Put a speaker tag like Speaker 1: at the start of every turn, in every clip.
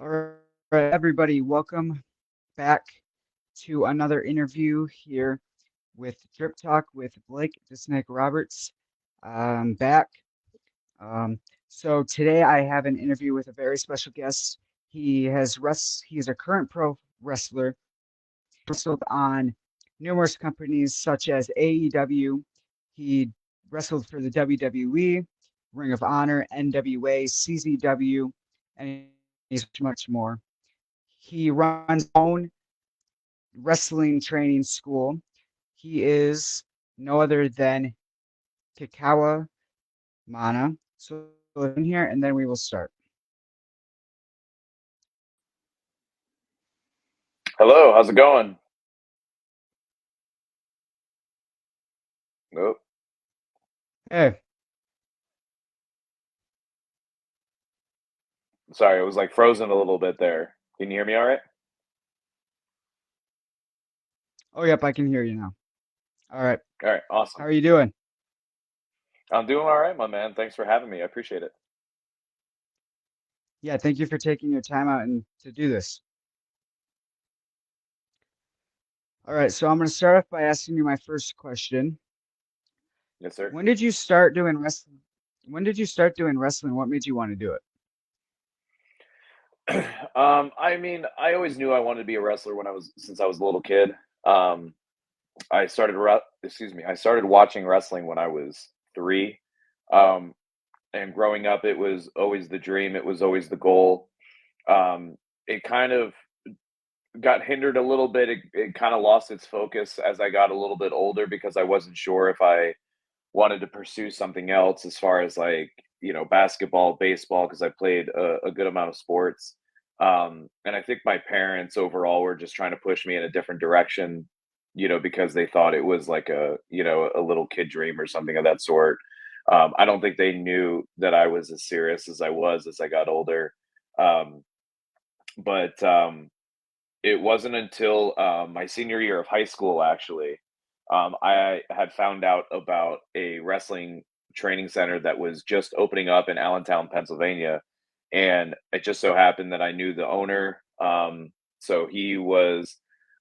Speaker 1: All right, everybody, welcome back to another interview here with Drip Talk with Blake Disnick Roberts. Back. Um, so today I have an interview with a very special guest. He's a current pro wrestler, wrestled on numerous companies such as AEW. He wrestled for the WWE, Ring of Honor, NWA, CZW, and he's much more. He runs his own wrestling training school. He is no other than Kekoa Mana. So in here, and then we will start.
Speaker 2: Hello, how's it going? Oh,
Speaker 1: Hey,
Speaker 2: sorry, it was like frozen a little bit there. Can you hear me all right?
Speaker 1: oh yep, I can hear you now. All right,
Speaker 2: All right,
Speaker 1: how
Speaker 2: awesome.
Speaker 1: are you doing?
Speaker 2: I'm doing all right, my man. Thanks for having me. I appreciate it.
Speaker 1: Yeah, thank you for taking your time out and to do this. All right, so I'm going to start off by asking you my first question.
Speaker 2: Yes, sir.
Speaker 1: When did you start doing wrestling? When did you start doing wrestling? What made you want to do it?
Speaker 2: I mean, I always knew I wanted to be a wrestler since I was a little kid. Um, I started watching wrestling when I was 3. Um, and growing up, it was always the dream. It was always the goal. It kind of got hindered a little bit. It kind of lost its focus as I got a little bit older because I wasn't sure if I wanted to pursue something else as far as like basketball, baseball, because I played a good amount of sports. And I think my parents overall were just trying to push me in a different direction, because they thought it was like a little kid dream or something of that sort. I don't think they knew that I was as serious as I was as I got older. um, but it wasn't until my senior year of high school, actually, I had found out about a wrestling training center that was just opening up in Allentown, Pennsylvania. And it just so happened that I knew the owner. So he was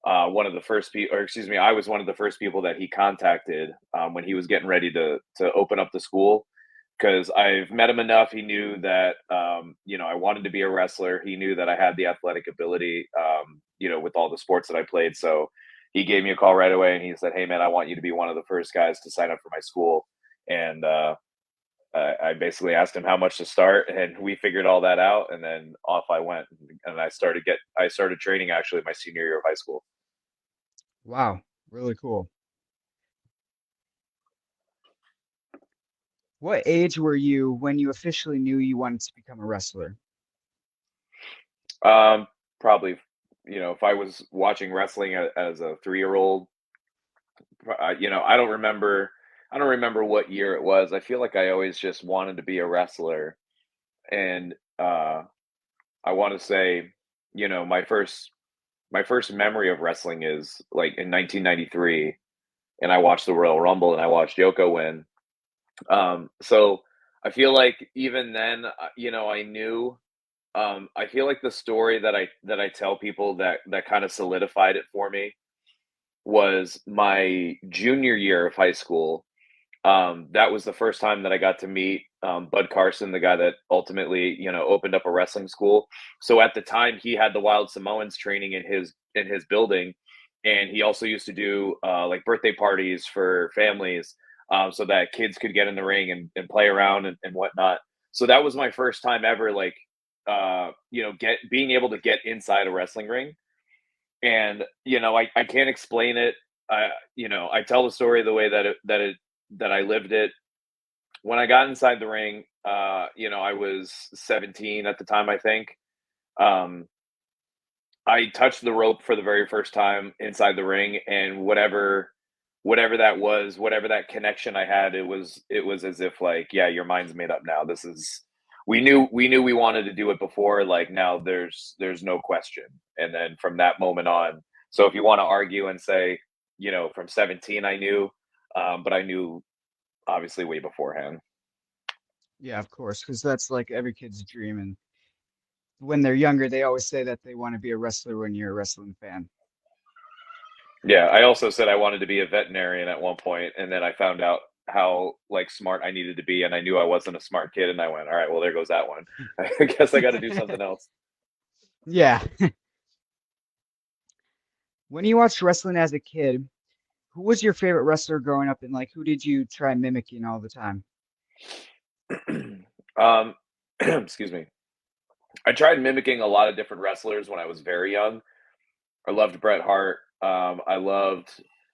Speaker 2: one of the first people, or excuse me, I was one of the first people that he contacted when he was getting ready to open up the school, because I've met him enough. He knew that I wanted to be a wrestler. He knew that I had the athletic ability, with all the sports that I played. So he gave me a call right away, and he said, "Hey, man, I want you to be one of the first guys to sign up for my school." And I basically asked him how much to start, and we figured all that out. And then off I went, and I started training actually my senior year of high school.
Speaker 1: Wow, really cool. What age were you when you officially knew you wanted to become a wrestler?
Speaker 2: Probably, if I was watching wrestling as a 3-year old, I don't remember. I don't remember what year it was. I feel like I always just wanted to be a wrestler, and I want to say, my first memory of wrestling is like in 1993, and I watched the Royal Rumble and I watched Yoko win. So I feel like even then, I knew. I feel like the story that I tell people that kind of solidified it for me was my junior year of high school. That was the first time that I got to meet Bud Carson, the guy that ultimately, opened up a wrestling school. So at the time, he had the Wild Samoans training in his building, and he also used to do like birthday parties for families, so that kids could get in the ring and play around and whatnot. So that was my first time ever, like, get being able to get inside a wrestling ring. And I can't explain it. I tell the story the way that I lived it. When I got inside the ring, I was 17 at the time, I think. Um, I touched the rope for the very first time inside the ring, and whatever that was, whatever that connection I had, it was as if, like, yeah, your mind's made up now. This is we knew we wanted to do it before, like, now there's no question. And then from that moment on, so if you want to argue and say, from 17 I knew, but I knew obviously way beforehand.
Speaker 1: Yeah, of course, because that's like every kid's dream, and when they're younger, they always say that they want to be a wrestler when you're a wrestling fan.
Speaker 2: Yeah, I also said I wanted to be a veterinarian at one point, and then I found out how like smart I needed to be, and I knew I wasn't a smart kid, and I went, all right, well there goes that one. I guess I got to do something else.
Speaker 1: Yeah. When you watched wrestling as a kid, who was your favorite wrestler growing up, and like who did you try mimicking all the time?
Speaker 2: um, excuse me. I tried mimicking a lot of different wrestlers when I was very young. I loved Bret Hart. I loved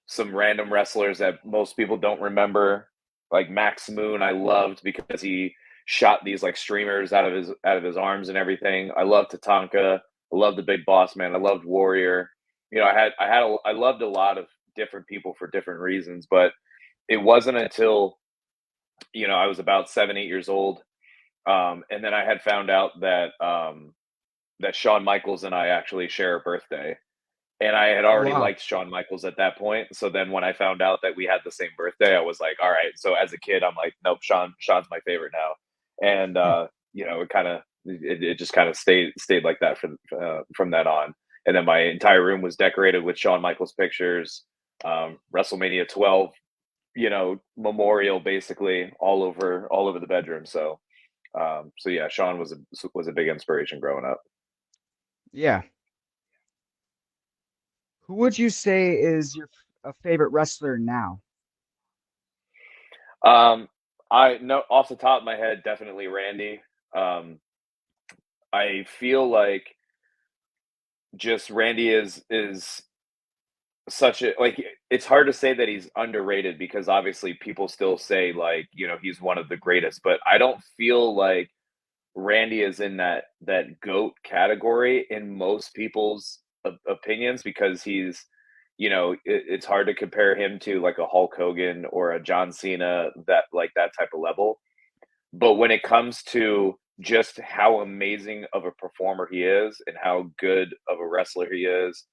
Speaker 2: some random wrestlers that most people don't remember, like Max Moon. I loved because he shot these like streamers out of his arms and everything. I loved Tatanka. I loved the Big Boss Man. I loved Warrior. You know, I loved a lot of different people for different reasons, but it wasn't until I was about 7, 8 years old, and then I had found out that Shawn Michaels and I actually share a birthday, and I had
Speaker 1: Oh
Speaker 2: already
Speaker 1: wow.
Speaker 2: liked Shawn Michaels at that point. So then when I found out that we had the same birthday, I was like, all right. So as a kid, I'm like, nope, Sean's my favorite now. And it just kind of stayed like that from that on. And then my entire room was decorated with Shawn Michaels pictures, WrestleMania 12, memorial basically all over the bedroom. So yeah, Sean was a big inspiration growing up.
Speaker 1: Yeah. Who would you say is your a favorite wrestler now?
Speaker 2: Um, I know off the top of my head, definitely Randy. Um, I feel like just Randy is such a like it's hard to say that he's underrated because obviously people still say like, he's one of the greatest, but I don't feel like Randy is in that GOAT category in most people's opinions because it's hard to compare him to like a Hulk Hogan or a John Cena, that type of level. But when it comes to just how amazing of a performer he is and how good of a wrestler he is,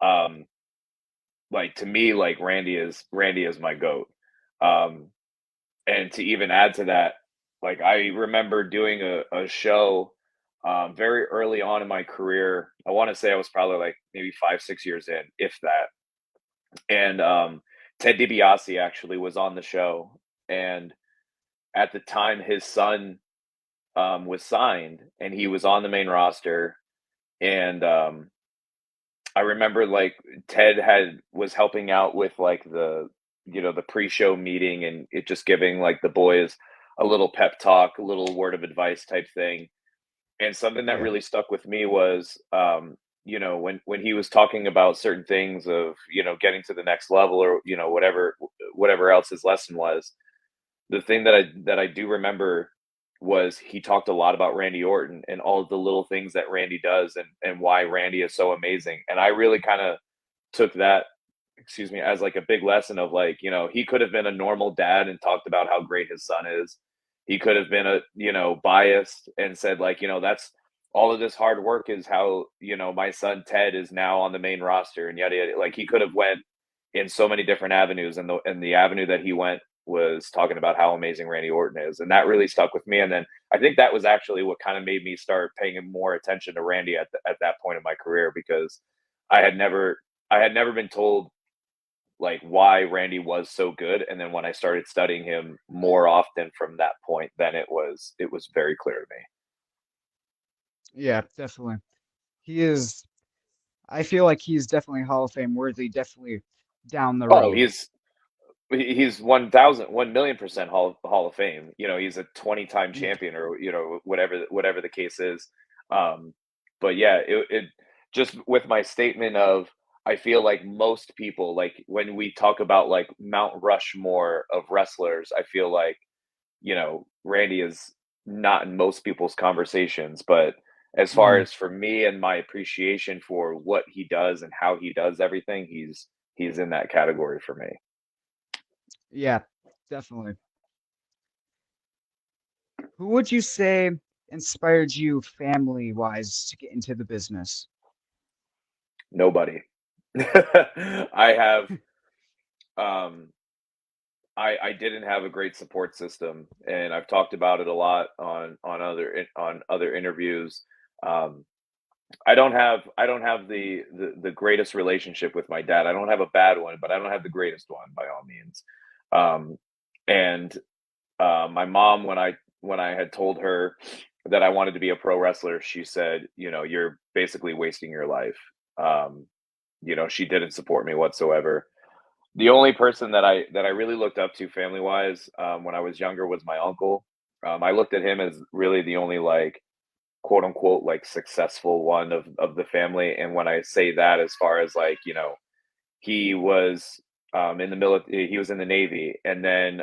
Speaker 2: um, like to me, like Randy is my goat. Um, and to even add to that, like I remember doing a show very early on in my career. I want to say I was probably like maybe 5, 6 years in, if that. And Ted DiBiase actually was on the show, and at the time his son was signed and he was on the main roster. And I remember like Ted was helping out with like the pre-show meeting and it just giving like the boys a little pep talk, a little word of advice type thing. And something that
Speaker 1: Yeah.
Speaker 2: really stuck with me was when he was talking about certain things of getting to the next level or whatever else his lesson was. The thing that I do remember was he talked a lot about Randy Orton and all of the little things that Randy does and why Randy is so amazing. And I really kind of took that, excuse me, as like a big lesson of like, he could have been a normal dad and talked about how great his son is. He could have been biased and said like, that's all of this hard work is how, my son Ted is now on the main roster and yada yada. Like he could have went in so many different avenues and the avenue that he went was talking about how amazing Randy Orton is. And that really stuck with me. And then I think that was actually what kind of made me start paying more attention to Randy at that point in my career because I had never I had never been told like why Randy was so good. And then when I started studying him more often from that point, then it was very clear to me.
Speaker 1: Yeah, definitely. He is. I feel like he's definitely Hall of Fame worthy, definitely down the
Speaker 2: Oh,
Speaker 1: road.
Speaker 2: he's 1,000,000% Hall of Fame. He's a 20-time
Speaker 1: Yeah.
Speaker 2: champion or whatever the case is. Um, but yeah, it just with my statement of I feel like most people like when we talk about like Mount Rushmore of wrestlers, I feel like Randy is not in most people's conversations, but as far
Speaker 1: Mhm.
Speaker 2: as for me and my appreciation for what he does and how he does everything, he's in that category for me.
Speaker 1: Yeah, definitely. Who would you say inspired you family wise to get into the business?
Speaker 2: Nobody. I have um I didn't have a great support system and I've talked about it a lot on other interviews. Um, I don't have the greatest relationship with my dad. I don't have a bad one, but I don't have the greatest one by all means. Um, and my mom, when I had told her that I wanted to be a pro wrestler, she said, "You're basically wasting your life." Um, she didn't support me whatsoever. The only person that I really looked up to family wise when I was younger was my uncle. I looked at him as really the only like quote unquote like successful one of the family. And when I say that, as far as like he was in the military, he was in the Navy, and then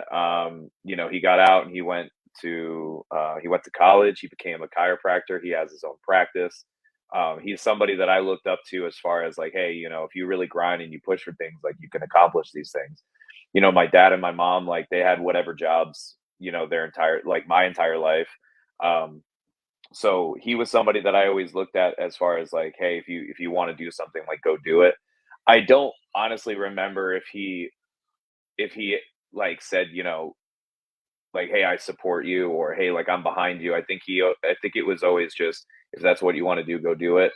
Speaker 2: he got out and he went to college. He became a chiropractor. He has his own practice. He's somebody that I looked up to as far as like, hey, if you really grind and you push for things, like you can accomplish these things. My dad and my mom, like they had whatever jobs, their entire like my entire life. Um, so he was somebody that I always looked at as far as like, hey, if you want to do something, like go do it. I don't honestly remember if he like said, like, hey, I support you, or hey, like I'm behind you. I think it was always just, if that's what you want to do, go do it.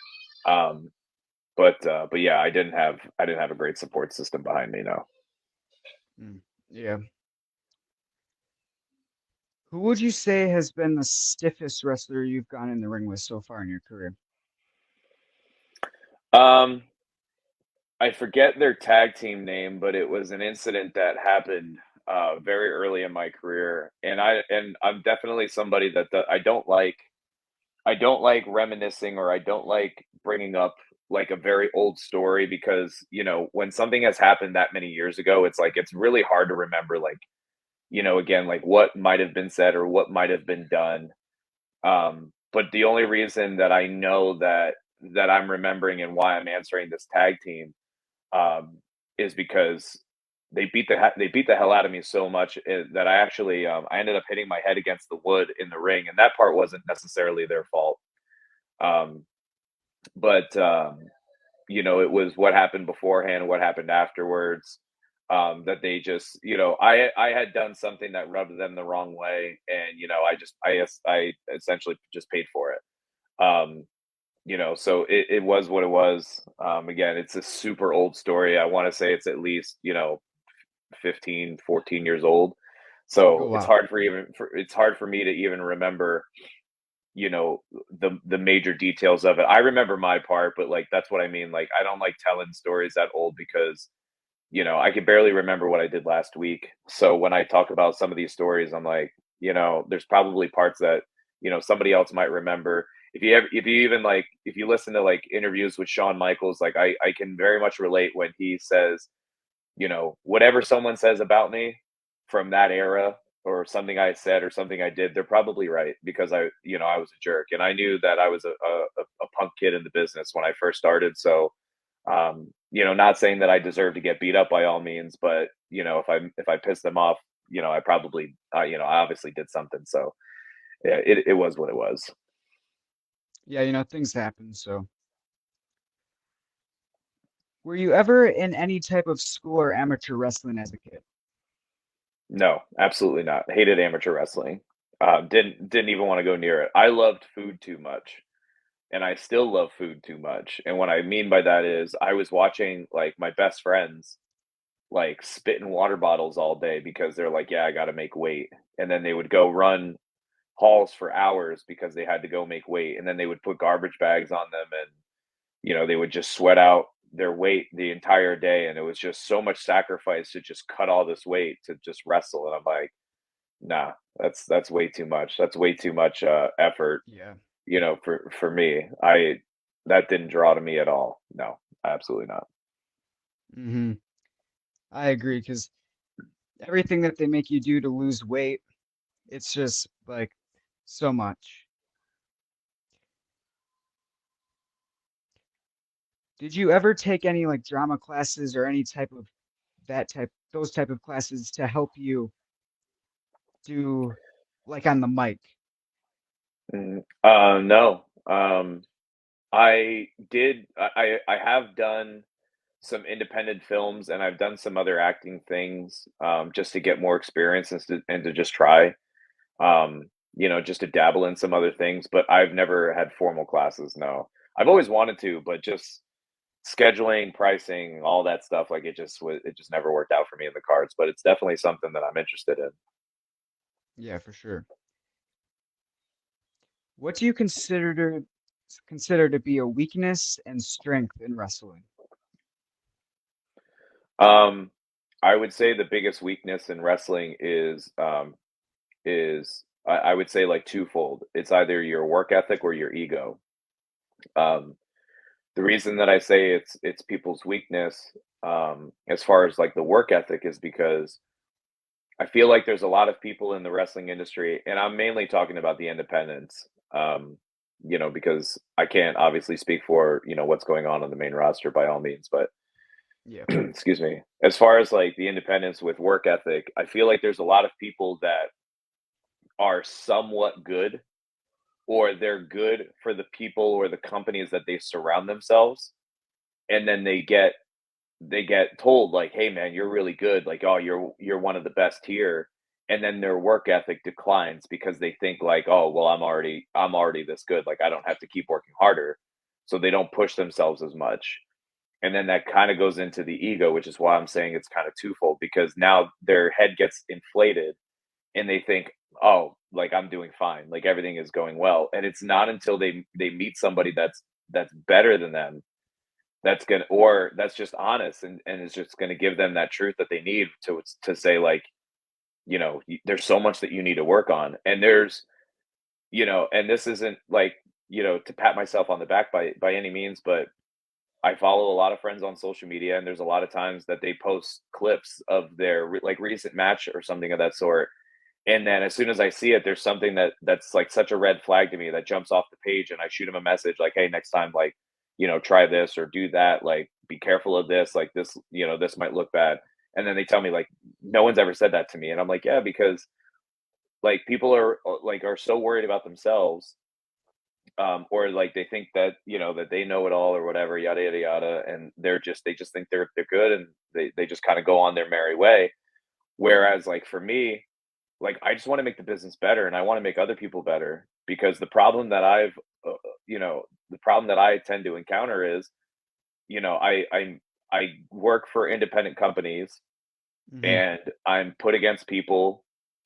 Speaker 2: Um, but yeah, I didn't have a great support system behind me, no.
Speaker 1: Mm, yeah. Who would you say has been the stiffest wrestler you've gone in the ring with so far in your career?
Speaker 2: Um, I forget their tag team name, but it was an incident that happened very early in my career, and I'm definitely somebody that I don't like reminiscing, or I don't like bringing up like a very old story, because when something has happened that many years ago, it's like it's really hard to remember, like again, like what might have been said or what might have been done. But the only reason that I know that I'm remembering and why I'm answering this tag team um, is because they beat the hell out of me so much, that I ended up hitting my head against the wood in the ring, and that part wasn't necessarily their fault. Um, but it was what happened beforehand, what happened afterwards. That they just, I had done something that rubbed them the wrong way, and I essentially just paid for it. Um, so it was what it was. Again, it's a super old story. I want to say it's at least 15, 14 years old.
Speaker 1: Oh
Speaker 2: So it's
Speaker 1: wow.
Speaker 2: hard it's hard for me to even remember the major details of it. I remember my part, but like that's what I mean. Like I don't like telling stories that old, because I could barely remember what I did last week. So when I talk about some of these stories, I'm like, there's probably parts that somebody else might remember. If you listen to like interviews with Shawn Michaels, like I can very much relate when he says, whatever someone says about me from that era, or something I said or something I did, they're probably right, because I was a jerk, and I knew that I was a punk kid in the business when I first started. So, not saying that I deserve to get beat up by all means, but if I pissed them off, I probably, I obviously did something. So yeah, it was what it was.
Speaker 1: Yeah, things happen. So, were you ever in any type of school or amateur wrestling as a kid?
Speaker 2: No, absolutely not. Hated amateur wrestling. Didn't even want to go near it. I loved food too much, and I still love food too much. And what I mean by that is I was watching like my best friends like spit in water bottles all day, because they're like, yeah, I got to make weight. And then they would go run halls for hours because they had to go make weight. And then they would put garbage bags on them, and, they would just sweat out their weight the entire day. And it was just so much sacrifice to just cut all this weight to just wrestle. And I'm like, nah, that's way too much. That's way too much effort,
Speaker 1: Yeah.
Speaker 2: for me. That didn't draw to me at all. No, absolutely not.
Speaker 1: Hmm. I agree because everything that they make you do to lose weight, it's just like so much. Did you ever take any like drama classes or any type of those type of classes to help you do like on the mic?
Speaker 2: No. I did. I have done some independent films, and I've done some other acting things, just to get more experience, and to just try. just to dabble in some other things, but I've never had formal classes. No, I've always wanted to, but just scheduling, pricing, all that stuff, like it just never worked out for me in the cards. But it's definitely something that I'm interested in.
Speaker 1: Yeah, for sure. What do you consider to be a weakness and strength in wrestling?
Speaker 2: Um, I would say the biggest weakness in wrestling is I would say like twofold. It's either your work ethic or your ego. Um, the reason that I say it's people's weakness, as far as like the work ethic, is because I feel like there's a lot of people in the wrestling industry, and I'm mainly talking about the independents. Because I can't obviously speak for what's going on the main roster by all means, but
Speaker 1: Yeah.
Speaker 2: excuse me. As far as like the independents with work ethic, I feel like there's a lot of people that are somewhat good, or they're good for the people or the companies that they surround themselves, and then they get told like, hey man, you're really good, like, oh, you're one of the best here, and then their work ethic declines because they think like, oh well, I'm already this good, like I don't have to keep working harder, so they don't push themselves as much. And then that kind of goes into the ego, which is why I'm saying it's kind of twofold, because now their head gets inflated and they think, oh, like I'm doing fine, like everything is going well, and it's not until they meet somebody that's better than them, that's just honest, and is just gonna give them that truth that they need to say like, there's so much that you need to work on, and this isn't like, to pat myself on the back by any means, but I follow a lot of friends on social media, and there's a lot of times that they post clips of their like recent match or something of that sort. And then as soon as I see it, there's something that's like such a red flag to me that jumps off the page, and I shoot them a message like, "Hey, next time, like, try this or do that. Like, be careful of this. Like this, this might look bad." And then they tell me like, "No one's ever said that to me," and I'm like, "Yeah, because like people are so worried about themselves, or like they think that that they know it all or whatever, yada yada yada, and they just think they're good, and they just kind of go on their merry way. Whereas like for me, like, I just wanna make the business better, and I wanna make other people better, because the problem that I tend to encounter is, I work for independent companies,
Speaker 1: Hmm.
Speaker 2: and I'm put against people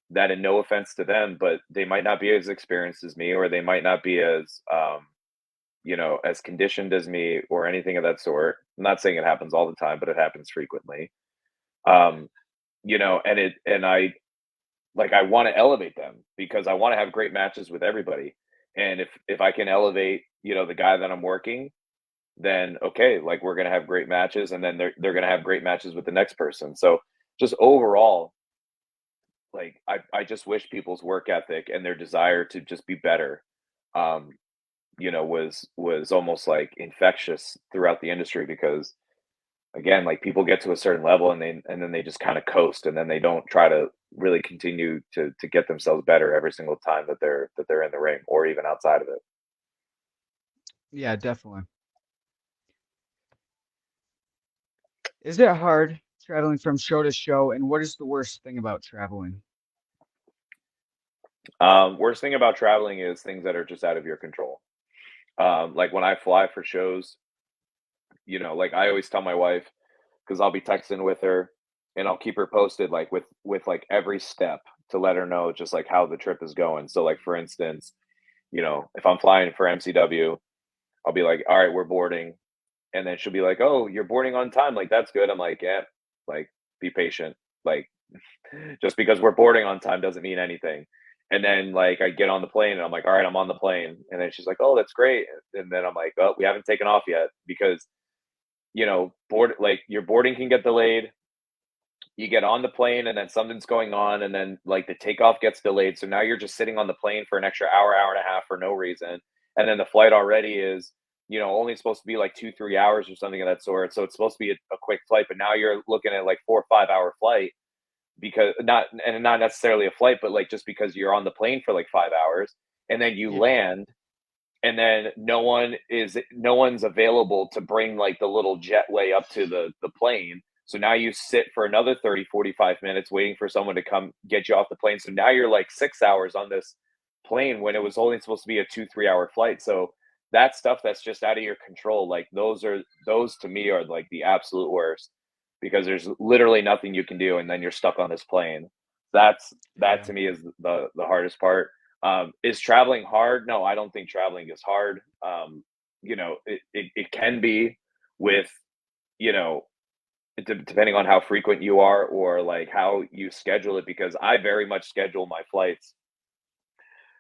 Speaker 2: that, and no offense to them, but they might not be as experienced as me, or they might not be as conditioned as me or anything of that sort. I'm not saying it happens all the time, but it happens frequently. Um, and I want to elevate them because I want to have great matches with everybody. And if I can elevate, the guy that I'm working, then okay, like we're gonna have great matches, and then they're gonna have great matches with the next person. So just overall, like I just wish people's work ethic and their desire to just be better, um, was almost like infectious throughout the industry, because again, like people get to a certain level, and then they just kind of coast, and then they don't try to really continue to get themselves better every single time that they're in the ring or even outside of it.
Speaker 1: Yeah, definitely. Is it hard traveling from show to show, and what is the worst thing about traveling?
Speaker 2: Worst thing about traveling is things that are just out of your control. Like when I fly for shows, like I always tell my wife, because I'll be texting with her, and I'll keep her posted like with like every step, to let her know just like how the trip is going. So like for instance, if I'm flying for MCW, I'll be like, all right, we're boarding. And then she'll be like, oh, you're boarding on time. Like, that's good. I'm like, yeah, like, be patient. Like, just because we're boarding on time doesn't mean anything. And then, like, I get on the plane and I'm like, all right, I'm on the plane. And then she's like, oh, that's great. And then I'm like, oh, we haven't taken off yet, because, like, your boarding can get delayed. You get on the plane and then something's going on, and then like the takeoff gets delayed, so now you're just sitting on the plane for an extra hour and a half for no reason, and then the flight already is only supposed to be like 2-3 hours or something of that sort, so it's supposed to be a quick flight, but now you're looking at like 4 or 5 hour flight, because not necessarily a flight, but like just because you're on the plane for like 5 hours, and then you
Speaker 1: Yeah.
Speaker 2: land, and then no one's available to bring like the little jetway up to the plane, so now you sit for another 30, 45 minutes waiting for someone to come get you off the plane, so now you're like 6 hours on this plane when it was only supposed to be a 2-3 hour flight. So that stuff that's just out of your control, like those to me are like the absolute worst because there's literally nothing you can do, and then you're stuck on this plane. That
Speaker 1: Yeah.
Speaker 2: to me is the hardest part. Is traveling hard? No, I don't think traveling is hard. It can be with, you know, depending on how frequent you are or like how you schedule it, because I very much schedule my flights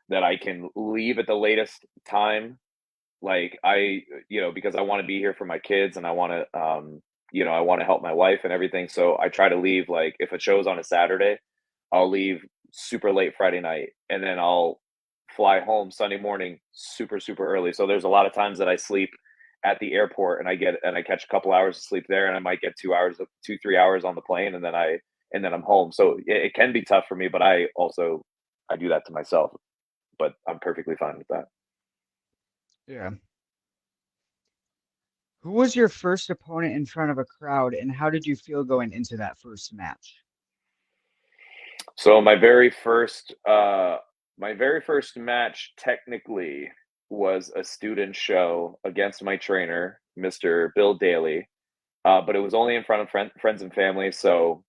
Speaker 2: that I can leave at the latest time. Like because I want to be here for my kids and I want to, I want to help my wife and everything. So I try to leave, like if a show's on a Saturday, I'll leave super late Friday night and then I'll fly home Sunday morning super, super early. So there's a lot of times that I sleep at the airport and I catch a couple hours of sleep there and I might get 2 hours, 2, 3 hours on the plane and then I'm home. So it can be tough for me, but I do that to myself, but I'm perfectly fine with that.
Speaker 1: Yeah. Who was your first opponent in front of a crowd, and how did you feel going into that first match?
Speaker 2: So my very first match technically was a student show against my trainer, Mr. Bill Daly. But it was only in front of friends and family, so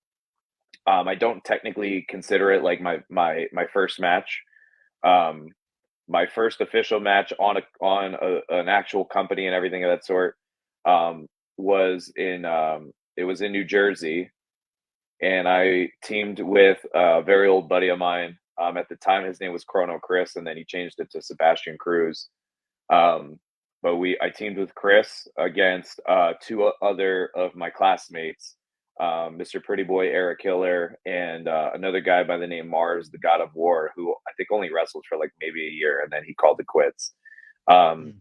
Speaker 2: I don't technically consider it like my first match. Um, my first official match an actual company and everything of that sort um, was in it was in New Jersey, and I teamed with a very old buddy of mine. At the time, his name was Chrono Chris, and then he changed it to Sebastian Cruz. Um, but I teamed with Chris against two other of my classmates, Mr. Pretty Boy Eric Hiller and another guy by the name Mars, the God of War, who I think only wrestled for like maybe a year, and then he called it quits. Um,
Speaker 1: Mm.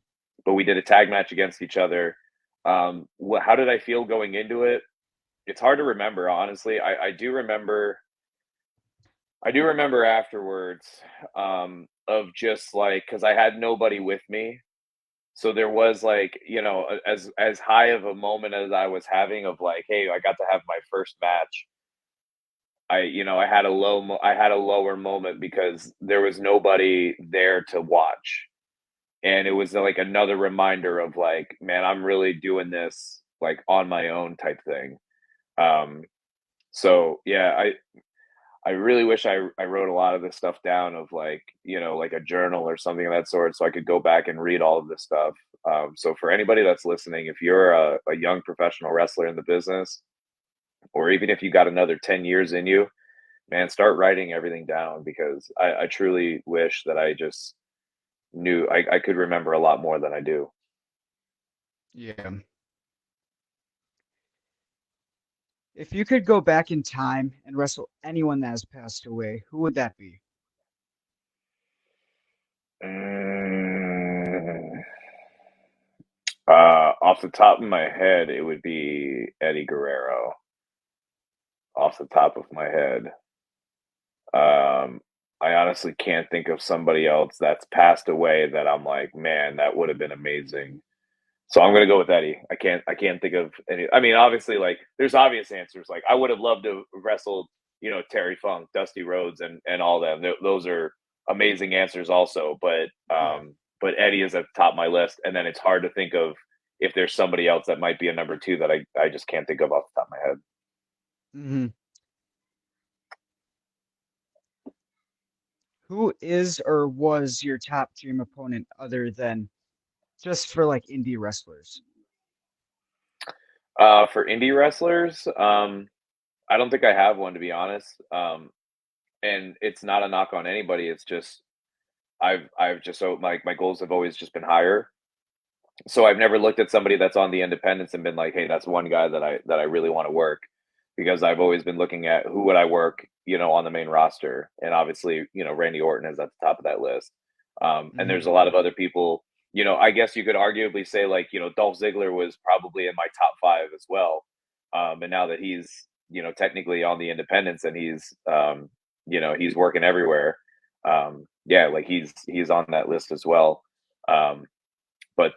Speaker 2: but we did a tag match against each other. How did I feel going into it? It's hard to remember, honestly. I do remember afterwards, of just like because I had nobody with me, so there was like, as high of a moment as I was having of like, hey, I got to have my first match. I had a lower moment because there was nobody there to watch, and it was like another reminder of like, man, I'm really doing this like on my own type thing. Um, so yeah, I really wish I wrote a lot of this stuff down of like, like a journal or something of that sort so I could go back and read all of this stuff. So for anybody that's listening, if you're a young professional wrestler in the business, or even if you got another 10 years in you, man, start writing everything down because I truly wish that I just knew I could remember a lot more than I do.
Speaker 1: Yeah. If you could go back in time and wrestle anyone that has passed away, who would that be?
Speaker 2: Mm, off the top of my head, it would be Eddie Guerrero. Off the top of my head. Um, I honestly can't think of somebody else that's passed away that I'm like, man, that would have been amazing. So I'm gonna go with Eddie. I can't think of any. I mean, obviously, like there's obvious answers. Like I would have loved to have wrestled, Terry Funk, Dusty Rhodes, and all them. Those are amazing answers, also.
Speaker 1: Yeah.
Speaker 2: But Eddie is at the top of my list, and then it's hard to think of if there's somebody else that might be a number two that I just can't think of off the top of my head.
Speaker 1: Hmm. Who is or was your top dream opponent other than just for like indie wrestlers?
Speaker 2: For indie wrestlers, I don't think I have one, to be honest. And it's not a knock on anybody. It's just I've just so my goals have always just been higher. So I've never looked at somebody that's on the independents and been like, hey, that's one guy that I really want to work, because I've always been looking at who would I work, on the main roster, and obviously, Randy Orton is at the top of that list. And
Speaker 1: Hmm.
Speaker 2: there's a lot of other people. I guess you could arguably say like, Dolph Ziggler was probably in my top five as well. And now that he's, technically on the independents and he's working everywhere. Yeah, like he's on that list as well. Um, but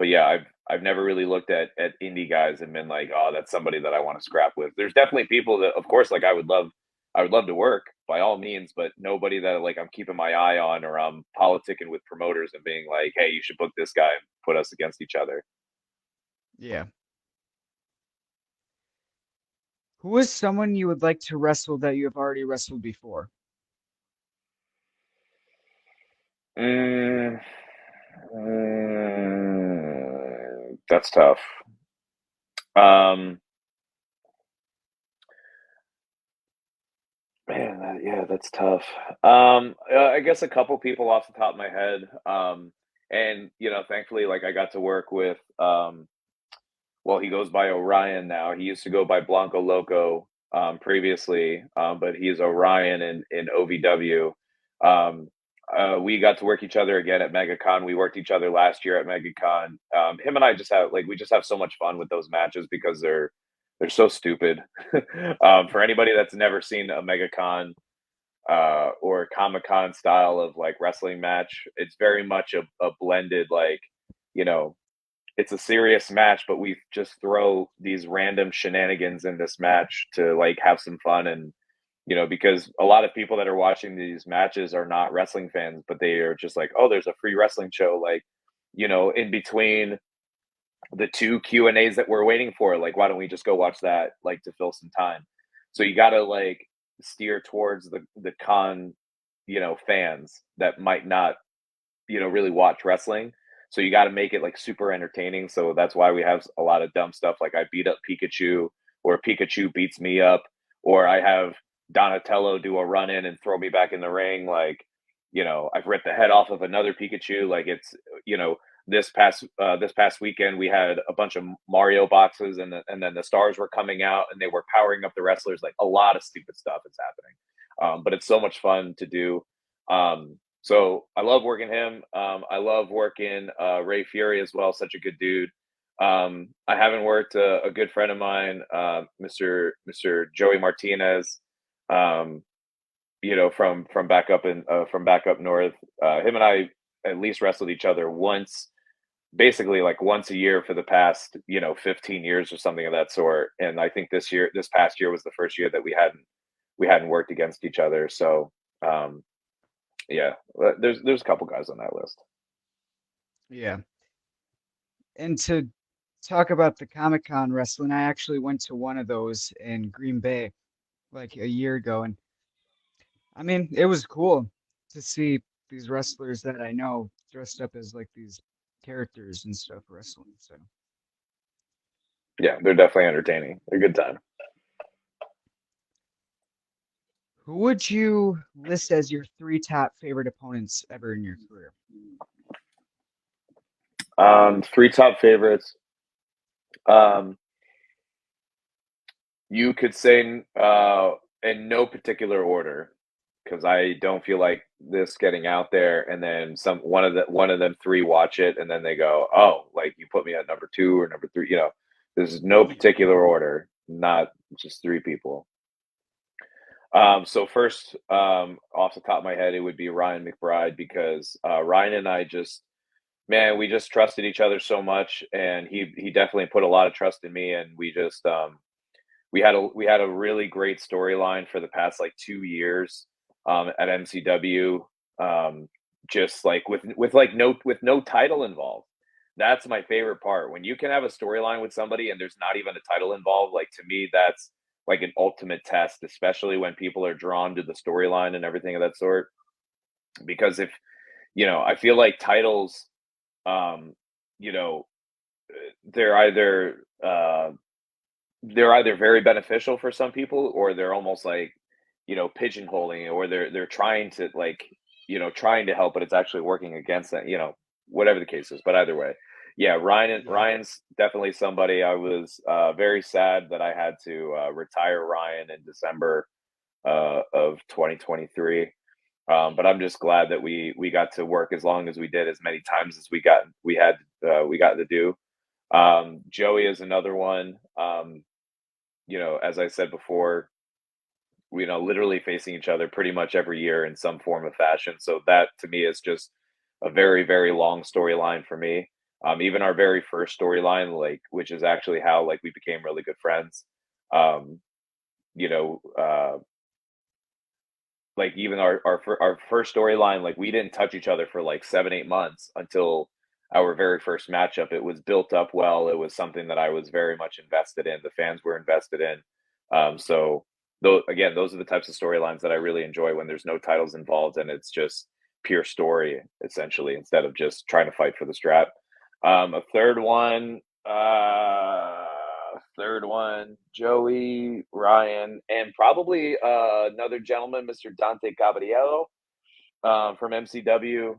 Speaker 2: yeah, I've never really looked at indie guys and been like, oh, that's somebody that I want to scrap with. There's definitely people that, of course, like I would love. I would love to work by all means, but nobody that like I'm keeping my eye on or I'm politicking with promoters and being like, hey, you should book this guy and put us against each other.
Speaker 1: Yeah. Who is someone you would like to wrestle that you have already wrestled before?
Speaker 2: Mm, that's tough. Um, Man, yeah, that's tough. I guess a couple people off the top of my head. And thankfully, like I got to work with. Well, he goes by Orion now. He used to go by Blanco Loco previously, but he's Orion in OVW. Um, we got to work each other again at MegaCon. We worked each other last year at MegaCon. Him and I just have we just have so much fun with those matches because they're so stupid. For anybody that's never seen a MegaCon or Comic Con style of like wrestling match, it's very much a blended you know it's a serious match, but we just throw these random shenanigans in this match to like have some fun and because a lot of people that are watching these matches are not wrestling fans, but they are just like, oh, there's a free wrestling show, like in between the two Q&As that we're waiting for, like why don't we just go watch that like to fill some time. So you got to like steer towards the con fans that might not really watch wrestling. So you got to make it like super entertaining. So that's why we have a lot of dumb stuff like I beat up Pikachu or Pikachu beats me up or I have Donatello do a run in and throw me back in the ring like I've ripped the head off of another Pikachu like it's you know this past weekend we had a bunch of Mario boxes and then the stars were coming out and they were powering up the wrestlers like a lot of stupid stuff is happening. But it's so much fun to do. So I love working him. I love working Ray Fury as well. Such a good dude. I haven't worked a good friend of mine, Mr. Joey Martinez. Um, from back up from back up north. Him and I at least wrestled each other once, basically like once a year for the past 15 years or something of that sort. And I think this past year was the first year that we hadn't worked against each other. So um, yeah, there's a couple guys on that list.
Speaker 1: Yeah. And to talk about the Comic-Con wrestling, I actually went to one of those in Green Bay like a year ago, and I mean, it was cool to see these wrestlers that I know dressed up as like these characters and stuff wrestling. So,
Speaker 2: Yeah, they're definitely entertaining. They're a good time.
Speaker 1: who would you list as your three top favorite opponents ever in your career?
Speaker 2: Three top favorites. Um, you could say in no particular order because I don't feel like this getting out there and then one of them three watch it and then they go, oh, like you put me at number two or number three. There's no particular order, not just three people. So first, off the top of my head, it would be Ryan McBride because Ryan and I just, man, we just trusted each other so much, and he definitely put a lot of trust in me, and we had a really great storyline for the past like 2 years at MCW, just like with like no title involved. That's my favorite part when you can have a storyline with somebody and there's not even a title involved. Like to me, that's like an ultimate test, especially when people are drawn to the storyline and everything of that sort. Because if I feel like titles, um, you know, they're either very beneficial for some people or they're almost like pigeonholing or they're trying to like trying to help but it's actually working against that whatever the case is, but either way, yeah,
Speaker 1: Yeah.
Speaker 2: Ryan's definitely somebody. I was very sad that I had to retire Ryan in December of 2023. But I'm just glad that we got to work as long as we did, as many times as we got to do. Joey is another one. As I said before, literally facing each other pretty much every year in some form of fashion. So that to me is just a very, very long storyline for me. Even our very first storyline, like, which is actually how like we became really good friends. Um, you know, uh, like even our first storyline, like we didn't touch each other for like 7 8 months until our very first matchup. It was built up well. It was something that I was very much invested in. The fans were invested in. So though again, those are the types of storylines that I really enjoy when there's no titles involved and it's just pure story essentially instead of just trying to fight for the strap. A third one, Joey, Ryan, and probably another gentleman, Mr. Dante Caballero from MCW.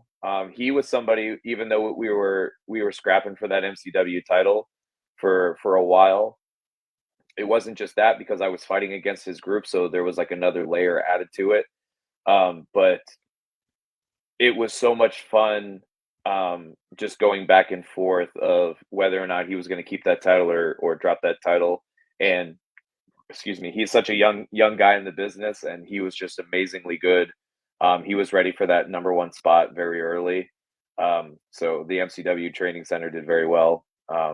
Speaker 2: He was somebody, even though we were scrapping for that MCW title for a while. It wasn't just that because I was fighting against his group, so there was like another layer added to it. But it was so much fun just going back and forth of whether or not he was going to keep that title or drop that title. And excuse me, he's such a young guy in the business, and he was just amazingly good. He was ready for that number one spot very early. So the MCW training center did very well.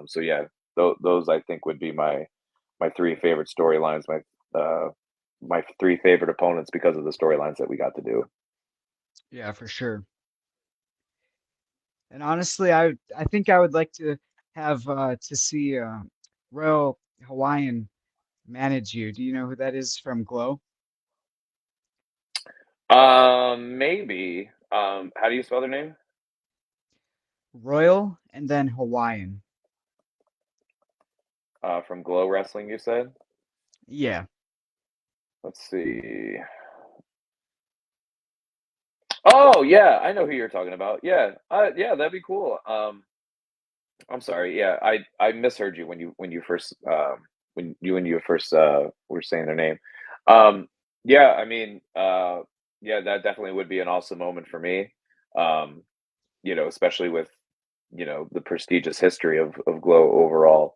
Speaker 2: So yeah, those I think would be my three favorite storylines, my three favorite opponents because of the storylines that we got to do.
Speaker 1: Yeah, for sure. And honestly, I think I would like to have to see Royal Hawaiian manage you. Do you know who that is from Glow?
Speaker 2: Maybe. How do you spell their name?
Speaker 1: Royal and then Hawaiian.
Speaker 2: From Glow Wrestling, you said.
Speaker 1: Yeah.
Speaker 2: Let's see. Oh yeah, I know who you're talking about. Yeah, yeah, that'd be cool. I'm sorry. Yeah, I misheard you when you first when you first were saying their name. Um, yeah, I mean, yeah, that definitely would be an awesome moment for me. Um, especially with the prestigious history of Glow overall.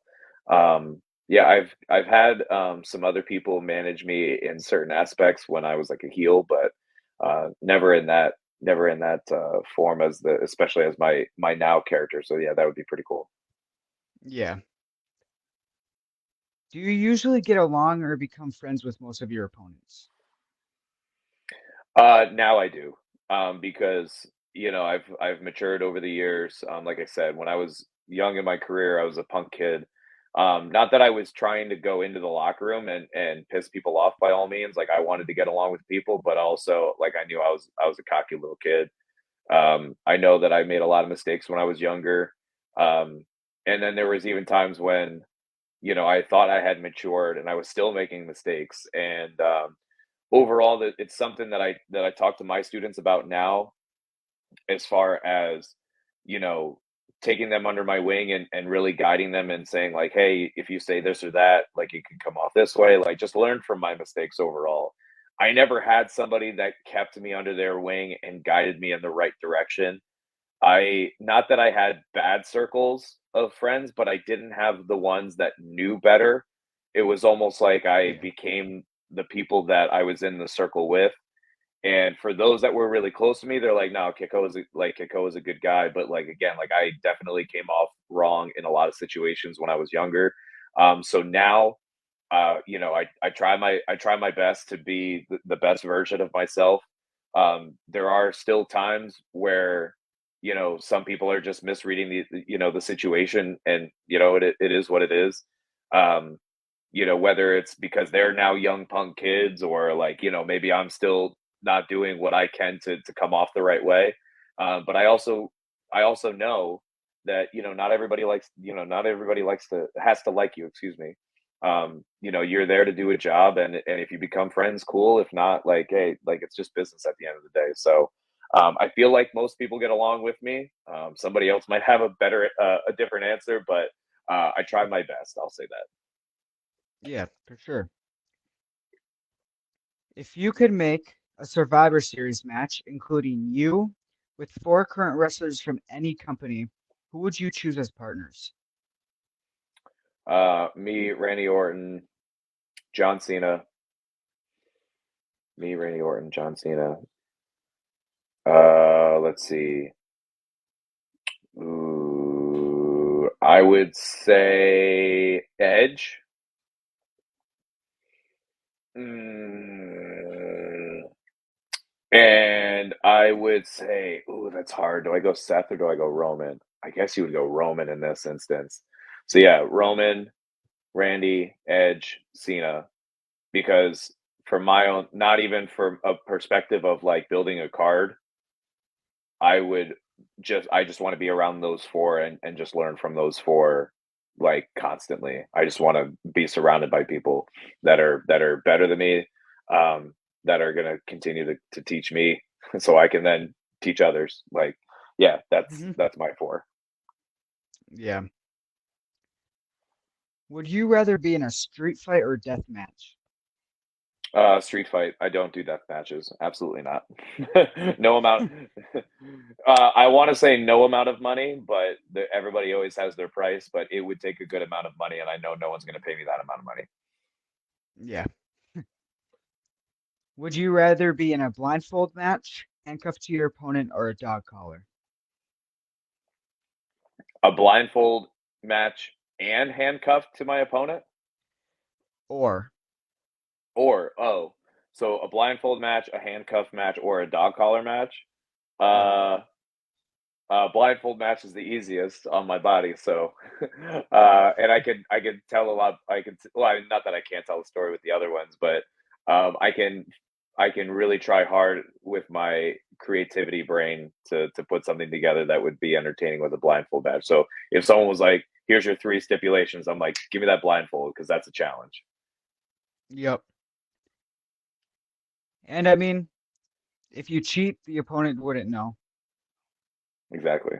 Speaker 2: Yeah, I've had some other people manage me in certain aspects when I was like a heel, but never in that form as the especially as my now character. So yeah, that would be pretty cool.
Speaker 1: Yeah. Do you usually get along or become friends with most of your opponents?
Speaker 2: Now I do, because I've matured over the years. Like I said, when I was young in my career, I was a punk kid. Not that I was trying to go into the locker room and piss people off by all means. Like I wanted to get along with people, but also like I knew I was a cocky little kid. I know that I made a lot of mistakes when I was younger, um, and then there was even times when I thought I had matured and I was still making mistakes. And overall, that it's something that I talk to my students about now, as far as you know taking them under my wing and really guiding them and saying like, hey, if you say this or that, like it can come off this way, like just learn from my mistakes overall. I never had somebody that kept me under their wing and guided me in the right direction. I not that I had bad circles of friends, but I didn't have the ones that knew better. It was almost like I
Speaker 1: Yeah.
Speaker 2: became the people that I was in the circle with. And for those that were really close to me, they're like, no, Kiko is a good guy. But like again, like I definitely came off wrong in a lot of situations when I was younger. So now I try my best to be the best version of myself. There are still times where some people are just misreading the situation, and it is what it is. Um, whether it's because they're now young punk kids, or like maybe I'm still not doing what I can to come off the right way. But I also know that not everybody likes to has to like you. Excuse me. You're there to do a job, and if you become friends, cool. If not, like, hey, like it's just business at the end of the day. So I feel like most people get along with me. Somebody else might have a different answer, but I try my best. I'll say that.
Speaker 1: Yeah, for sure. If you could make a Survivor Series match, including you, with four current wrestlers from any company, who would you choose as partners?
Speaker 2: Me, Randy Orton, John Cena. Me, Randy Orton, John Cena. Let's see. Ooh, I would say Edge. Mm, And I would say, ooh, that's hard. Do I go Seth or do I go Roman? I guess you would go Roman in this instance. So yeah, Roman, Randy, Edge, Cena, because from my own, not even from a perspective of like building a card, I would I just want to be around those four and just learn from those four like constantly. I just want to be surrounded by people that are better than me, that are gonna continue to teach me so I can then teach others. Like, yeah,
Speaker 1: Hmm.
Speaker 2: that's my four.
Speaker 1: Yeah. Would you rather be in a street fight or death match?
Speaker 2: Street fight. I don't do death matches. Absolutely not. No amount. I want to say no amount of money, but everybody always has their price. But it would take a good amount of money, and I know no one's going to pay me that amount of money.
Speaker 1: Yeah. Would you rather be in a blindfold match, handcuffed to your opponent, or a dog collar?
Speaker 2: A blindfold match and handcuffed to my opponent,
Speaker 1: Or,
Speaker 2: or so a blindfold match, a handcuff match, or a dog collar match.
Speaker 1: yep.
Speaker 2: Uh, blindfold match is the easiest on my body, so and I could tell a lot. I could well, not that I can't tell the story with the other ones, but I can really try hard with my creativity brain to put something together that would be entertaining with a blindfold match. So if someone was like, "Here's your three stipulations," I'm like, "Give me that blindfold because that's a challenge."
Speaker 1: Yep. And I mean, if you cheat, the opponent wouldn't know.
Speaker 2: Exactly.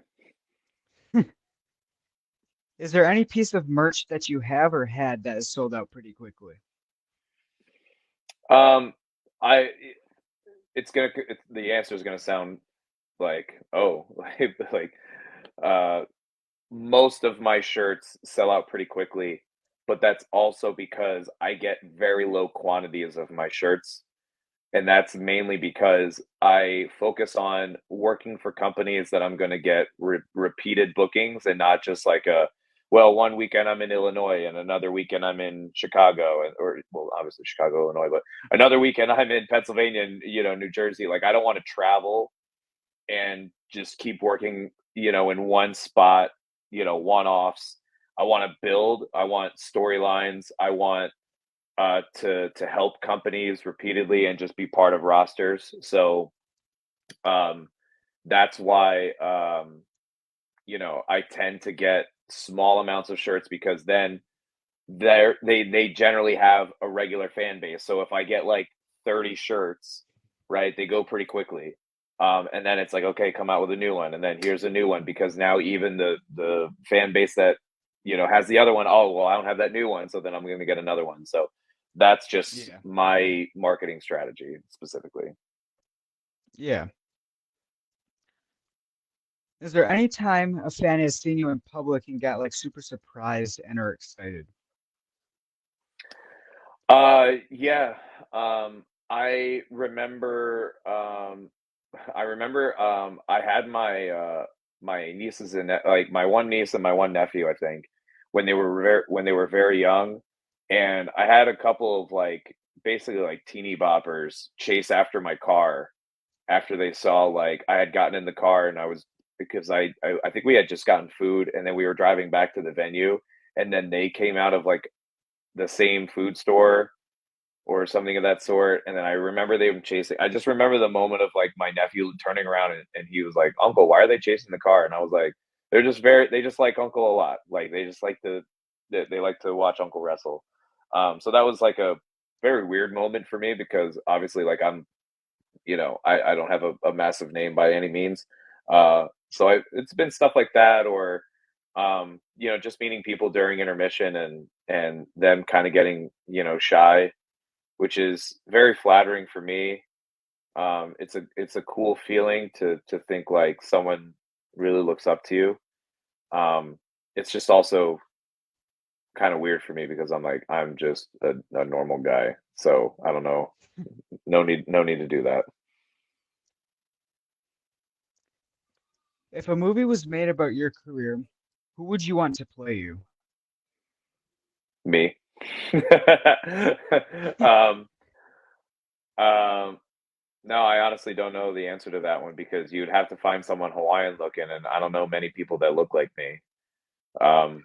Speaker 1: Is there any piece of merch that you have or had that is sold out pretty quickly?
Speaker 2: Um, I the answer is gonna sound like like uh most of my shirts sell out pretty quickly, but that's also because I get very low quantities of my shirts. And that's mainly because I focus on working for companies that I'm going to get repeated bookings and not just like well, one weekend I'm in Illinois and another weekend I'm in Chicago or well, obviously Chicago, Illinois, but another weekend I'm in Pennsylvania and, New Jersey. Like I don't want to travel and just keep working, in one spot, one offs. I want to build, I want storylines, I want to help companies repeatedly and just be part of rosters. So um, that's why I tend to get small amounts of shirts because then they generally have a regular fan base. So if I get like 30 shirts, right, they go pretty quickly. And then it's like, okay, come out with a new one, and then here's a new one because now even the fan base that has the other one, oh well, I don't have that new one, so then I'm going to get another one. So that's just
Speaker 1: Yeah.
Speaker 2: my marketing strategy specifically.
Speaker 1: Yeah. Is there any time a fan has seen you in public and got like super surprised and or excited?
Speaker 2: Yeah. I remember. I remember. I had my nieces and like my one niece and my one nephew. I think when they were very young, and I had a couple of like basically like teeny boppers chase after my car after they saw like I had gotten in the car and I was because I think we had just gotten food and then we were driving back to the venue and then they came out of like the same food store or something of that sort. And then I remember they were chasing. I just remember the moment of like my nephew turning around and he was like, "Uncle, why are they chasing the car?" And I was like, they just like Uncle a lot. Like they just like they like to watch Uncle wrestle." So that was like a very weird moment for me because obviously, like I don't have a massive name by any means. So it's been stuff like that, or just meeting people during intermission and them kind of getting shy, which is very flattering for me. It's a cool feeling to think like someone really looks up to you. It's just also kind of weird for me because I'm just a normal guy, so I don't know. No need to do that.
Speaker 1: If a movie was made about your career, who would you want to play you?
Speaker 2: Me. um, um, No, I honestly don't know the answer to that one because you'd have to find someone Hawaiian looking, and I don't know many people that look like me. Um,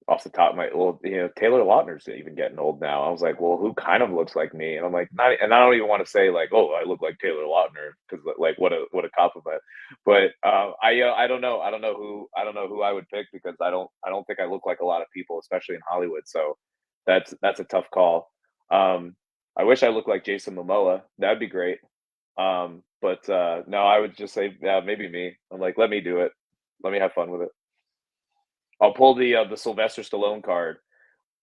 Speaker 2: off the top of my well, Taylor Lautner's even getting old now. I was like, well, who kind of looks like me? And I'm like, not, and I don't even want to say like, oh, I look like Taylor Lautner because like what a compliment. But I don't know. I don't know who I would pick because I don't think I look like a lot of people, especially in Hollywood. So that's a tough call. Um, I wish I looked like Jason Momoa. That'd be great. But no, I would just say yeah, maybe me. I'm like, let me do it. Let me have fun with it. I'll pull the Sylvester Stallone card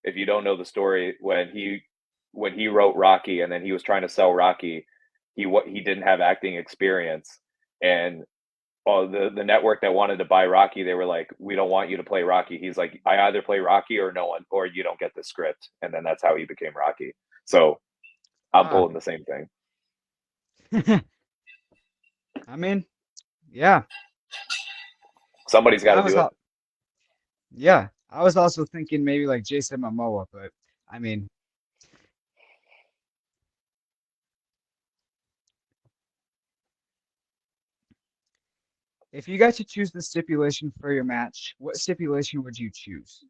Speaker 2: if you don't know the story when he wrote Rocky and then he was trying to sell Rocky, he didn't have acting experience and the network that wanted to buy Rocky, they were like, "We don't want you to play Rocky." He's like, "I either play Rocky or no one, or you don't get the script." And then that's how he became Rocky. So I'm
Speaker 1: Ah,
Speaker 2: pulling the same thing.
Speaker 1: I mean, yeah,
Speaker 2: Somebody's got
Speaker 1: I
Speaker 2: to
Speaker 1: was
Speaker 2: do it.
Speaker 1: all, yeah, I was also thinking maybe like Jason Momoa, but I mean, if you got to choose the stipulation for your match, what stipulation would you choose?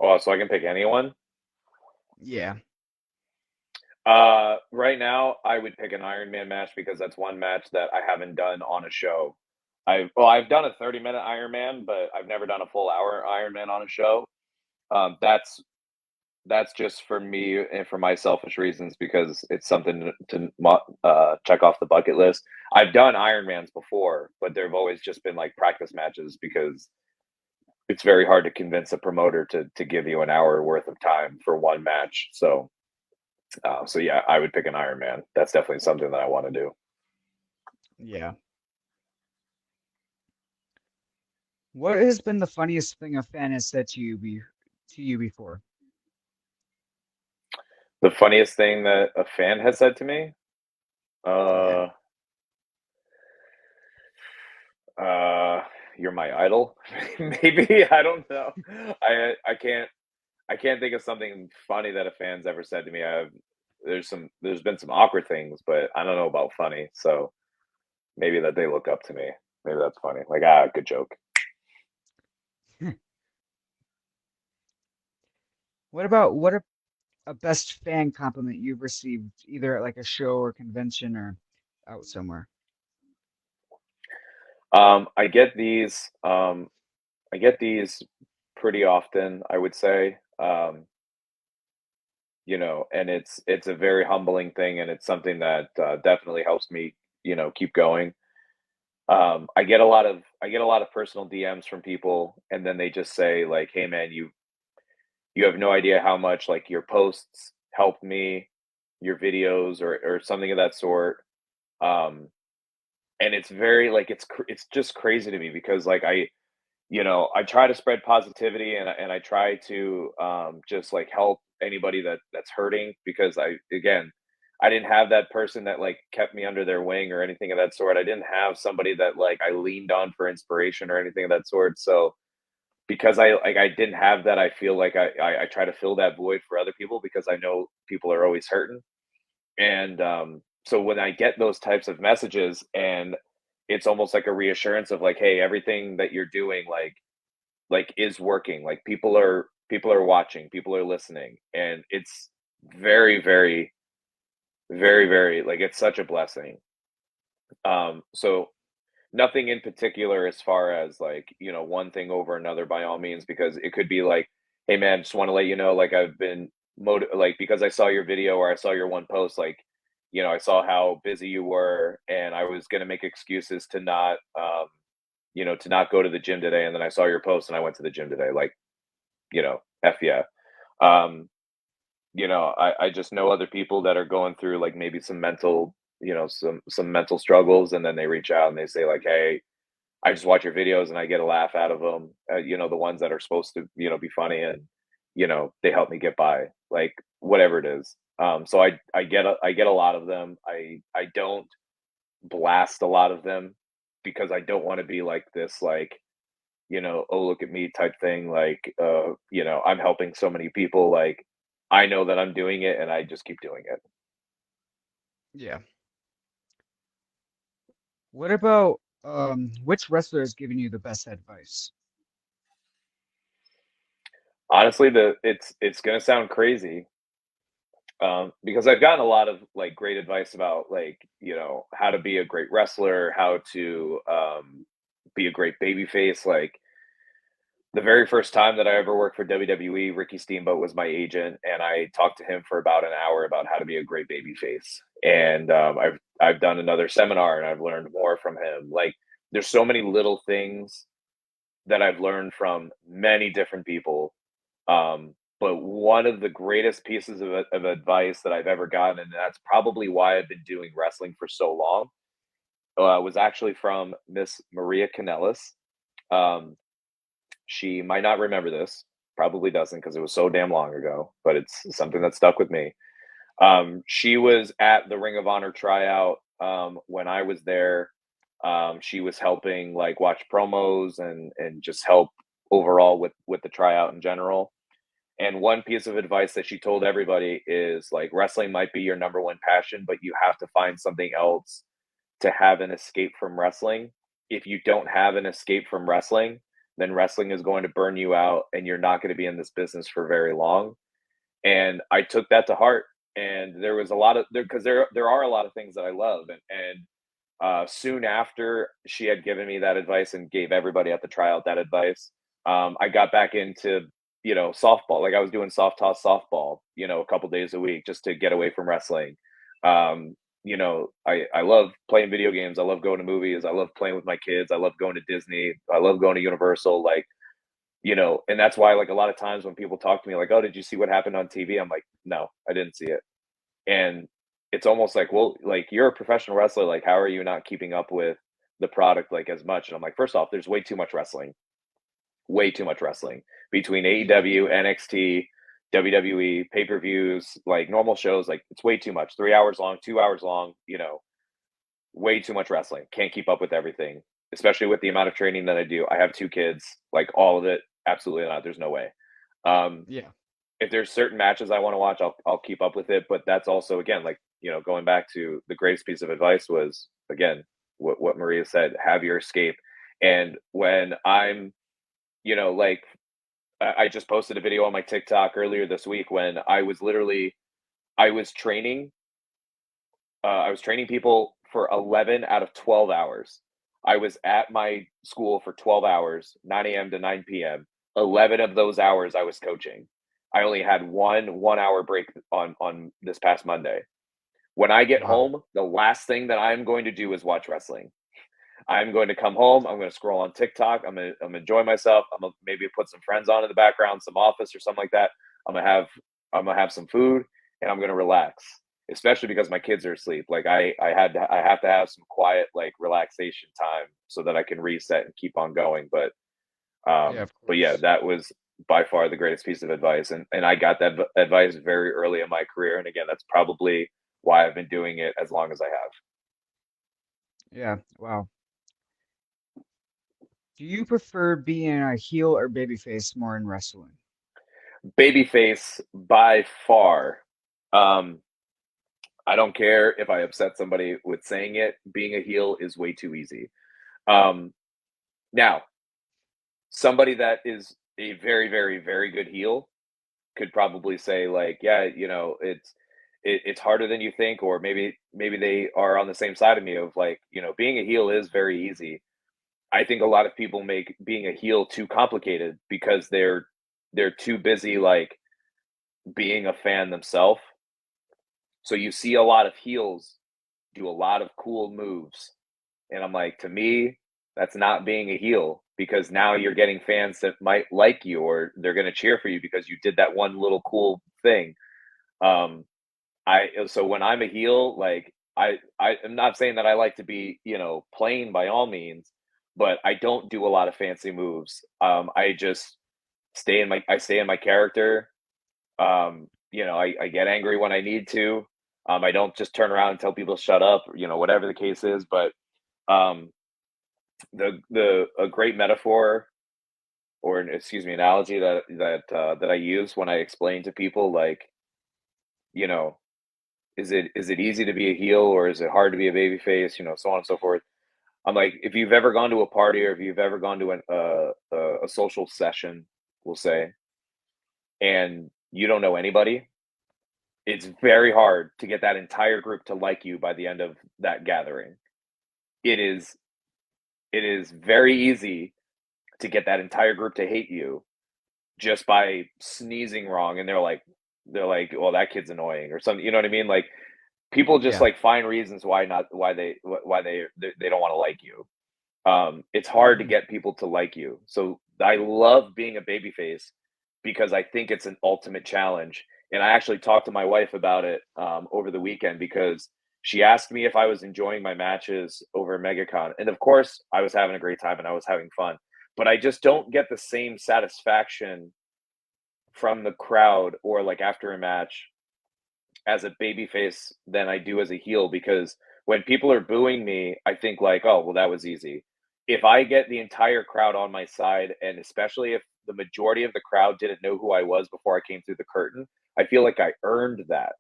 Speaker 2: Oh, so I can pick anyone.
Speaker 1: Yeah,
Speaker 2: Right now, I would pick an Iron Man match because that's one match that I haven't done on a show. I've done a 30-minute Iron Man, but I've never done a full hour Iron Man on a show. Um, that's that's just for me and for my selfish reasons because it's something to check off the bucket list. I've done Ironmans before, but they've always just been like practice matches because it's very hard to convince a promoter to give you an hour worth of time for one match. So yeah, I would pick an Ironman. That's definitely something that I want to do.
Speaker 1: yeah. What has been the funniest thing a fan has said to you before?
Speaker 2: The funniest thing that a fan has said to me,
Speaker 1: Yeah.
Speaker 2: uh, uh, "You're my idol." Maybe I don't know. I can't think of something funny that a fan's ever said to me. There's been some awkward things, but I don't know about funny. So maybe that they look up to me. Maybe that's funny. Like good joke.
Speaker 1: What a best fan compliment you've received either at like a show or convention or out somewhere?
Speaker 2: I get these. I get these pretty often. I would say. And it's a very humbling thing, and it's something that definitely helps me. Keep going. I get a lot of personal DMs from people, and then they just say like, "Hey, man, you have no idea how much like your posts helped me, your videos or something of that sort." Um, and it's very like it's just crazy to me because like I try to spread positivity and I try to just like help anybody that's hurting because I didn't have that person that like kept me under their wing or anything of that sort. I didn't have somebody that like I leaned on for inspiration or anything of that sort. So because I didn't have that, I feel like I try to fill that void for other people because I know people are always hurting. And so when I get those types of messages and it's almost like a reassurance of like, hey, everything that you're doing like is working. Like people are watching, people are listening, and it's very, very, very, very like it's such a blessing. So nothing in particular as far as like, one thing over another by all means, because it could be like, hey man, just want to let you know, like I've been like because I saw your video or I saw your one post, like, I saw how busy you were and I was gonna make excuses to not to not go to the gym today. And then I saw your post and I went to the gym today. Like, F yeah. Um, I just know other people that are going through like maybe some mental, some mental struggles, and then they reach out and they say like, "Hey, I just watch your videos and I get a laugh out of them." The ones that are supposed to, be funny, and they help me get by, like whatever it is. So I get a lot of them. I don't blast a lot of them because I don't want to be like this, like oh look at me type thing. Like I'm helping so many people. Like I know that I'm doing it, and I just keep doing it.
Speaker 1: Yeah. What about which wrestler has given you the best advice?
Speaker 2: Honestly, it's gonna sound crazy, because I've gotten a lot of like great advice about like how to be a great wrestler, how to be a great baby face. Like the very first time that I ever worked for WWE, Ricky Steamboat was my agent, and I talked to him for about an hour about how to be a great baby face. And I've done another seminar, and I've learned more from him. Like there's so many little things that I've learned from many different people. But one of the greatest pieces of advice that I've ever gotten, and that's probably why I've been doing wrestling for so long, was actually from Miss Maria Kanellis. Um, she might not remember this, probably doesn't because it was so damn long ago, but it's something that stuck with me. She was at the Ring of Honor tryout when I was there. She was helping like watch promos and just help overall with the tryout in general. And one piece of advice that she told everybody is like wrestling might be your number one passion, but you have to find something else to have an escape from wrestling. If you don't have an escape from wrestling, then wrestling is going to burn you out and you're not going to be in this business for very long. And I took that to heart. And there was a lot of there because there are a lot of things that I love. And soon after she had given me that advice and gave everybody at the tryout that advice, I got back into softball. Like I was doing soft toss softball, a couple days a week just to get away from wrestling. I love playing video games. I love going to movies. I love playing with my kids. I love going to Disney. I love going to Universal. Like and that's why like a lot of times when people talk to me like, "Oh, did you see what happened on TV?" I'm like, "No, I didn't see it." And it's almost like, well, like you're a professional wrestler, like how are you not keeping up with the product like as much? And I'm like, first off, there's way too much wrestling between
Speaker 1: Yeah.
Speaker 2: AEW, NXT, WWE, pay-per-views, like normal shows, like it's way too much. 3 hours long, 2 hours long, way too much wrestling. Can't keep up with everything, especially with the amount of training that I do. I have two kids, like all of it, absolutely not. There's no way. Um,
Speaker 1: Yeah.
Speaker 2: if there's certain matches I want to watch, I'll keep up with it. But that's also again like going back to the greatest piece of advice was again what Maria said: have your escape. And when I'm like I just posted a video on my TikTok earlier this week when I was training I was training people for 11 out of 12 hours. I was at my school for 12 hours, 9 a.m. to 9 p.m. 11 of those hours I was coaching. I only had one hour break on this past Monday. When I get
Speaker 1: Wow.
Speaker 2: home, the last thing that I'm going to do is watch wrestling. I'm going to come home. I'm going to scroll on TikTok. I'm gonna enjoy myself. I'm gonna maybe put some friends on in the background, some Office or something like that. I'm gonna have some food and I'm gonna relax. Especially because my kids are asleep. Like I have to have some quiet like relaxation time so that I can reset and keep on going.
Speaker 1: Yeah, of
Speaker 2: But yeah,
Speaker 1: course.
Speaker 2: that was by far the greatest piece of advice, and I got that advice very early in my career. And again, that's probably why I've been doing it as long as I have.
Speaker 1: Yeah. Wow. Do you prefer being a heel or babyface more in wrestling?
Speaker 2: Babyface by far. Um, I don't care if I upset somebody with saying it. Being a heel is way too easy. Um, Now, somebody that is a very, very, very good heel could probably say like, yeah, it's harder than you think, or maybe they are on the same side of me of like, being a heel is very easy. I think a lot of people make being a heel too complicated because they're too busy like being a fan themselves. So you see a lot of heels do a lot of cool moves. And I'm like, to me, that's not being a heel because now you're getting fans that might like you or they're going to cheer for you because you did that one little cool thing. Um, so when I'm a heel, like I am not saying that I like to be, plain by all means, but I don't do a lot of fancy moves. I just I stay in my character. I get angry when I need to. I don't just turn around and tell people to shut up, whatever the case is. But um, the a great metaphor or excuse me analogy that I use when I explain to people like you know is it easy to be a heel or is it hard to be a baby face? So on and so forth. I'm like, if you've ever gone to a party or if you've ever gone to a social session, we'll say, and you don't know anybody, it's very hard to get that entire group to like you by the end of that gathering. It is it is very easy to get that entire group to hate you just by sneezing wrong, and they're like, well, that kid's annoying or something. You know what I mean? Like people just
Speaker 1: Yeah.
Speaker 2: like find reasons why they don't want to like you. It's hard to
Speaker 1: Hmm.
Speaker 2: get people to like you. So I love being a babyface because I think it's an ultimate challenge. And I actually talked to my wife about it over the weekend because she asked me if I was enjoying my matches over MegaCon. And of course, I was having a great time and I was having fun. But I just don't get the same satisfaction from the crowd or like after a match as a babyface than I do as a heel because when people are booing me, I think like, oh, well, that was easy. If I get the entire crowd on my side, and especially if the majority of the crowd didn't know who I was before I came through the curtain, I feel like I earned that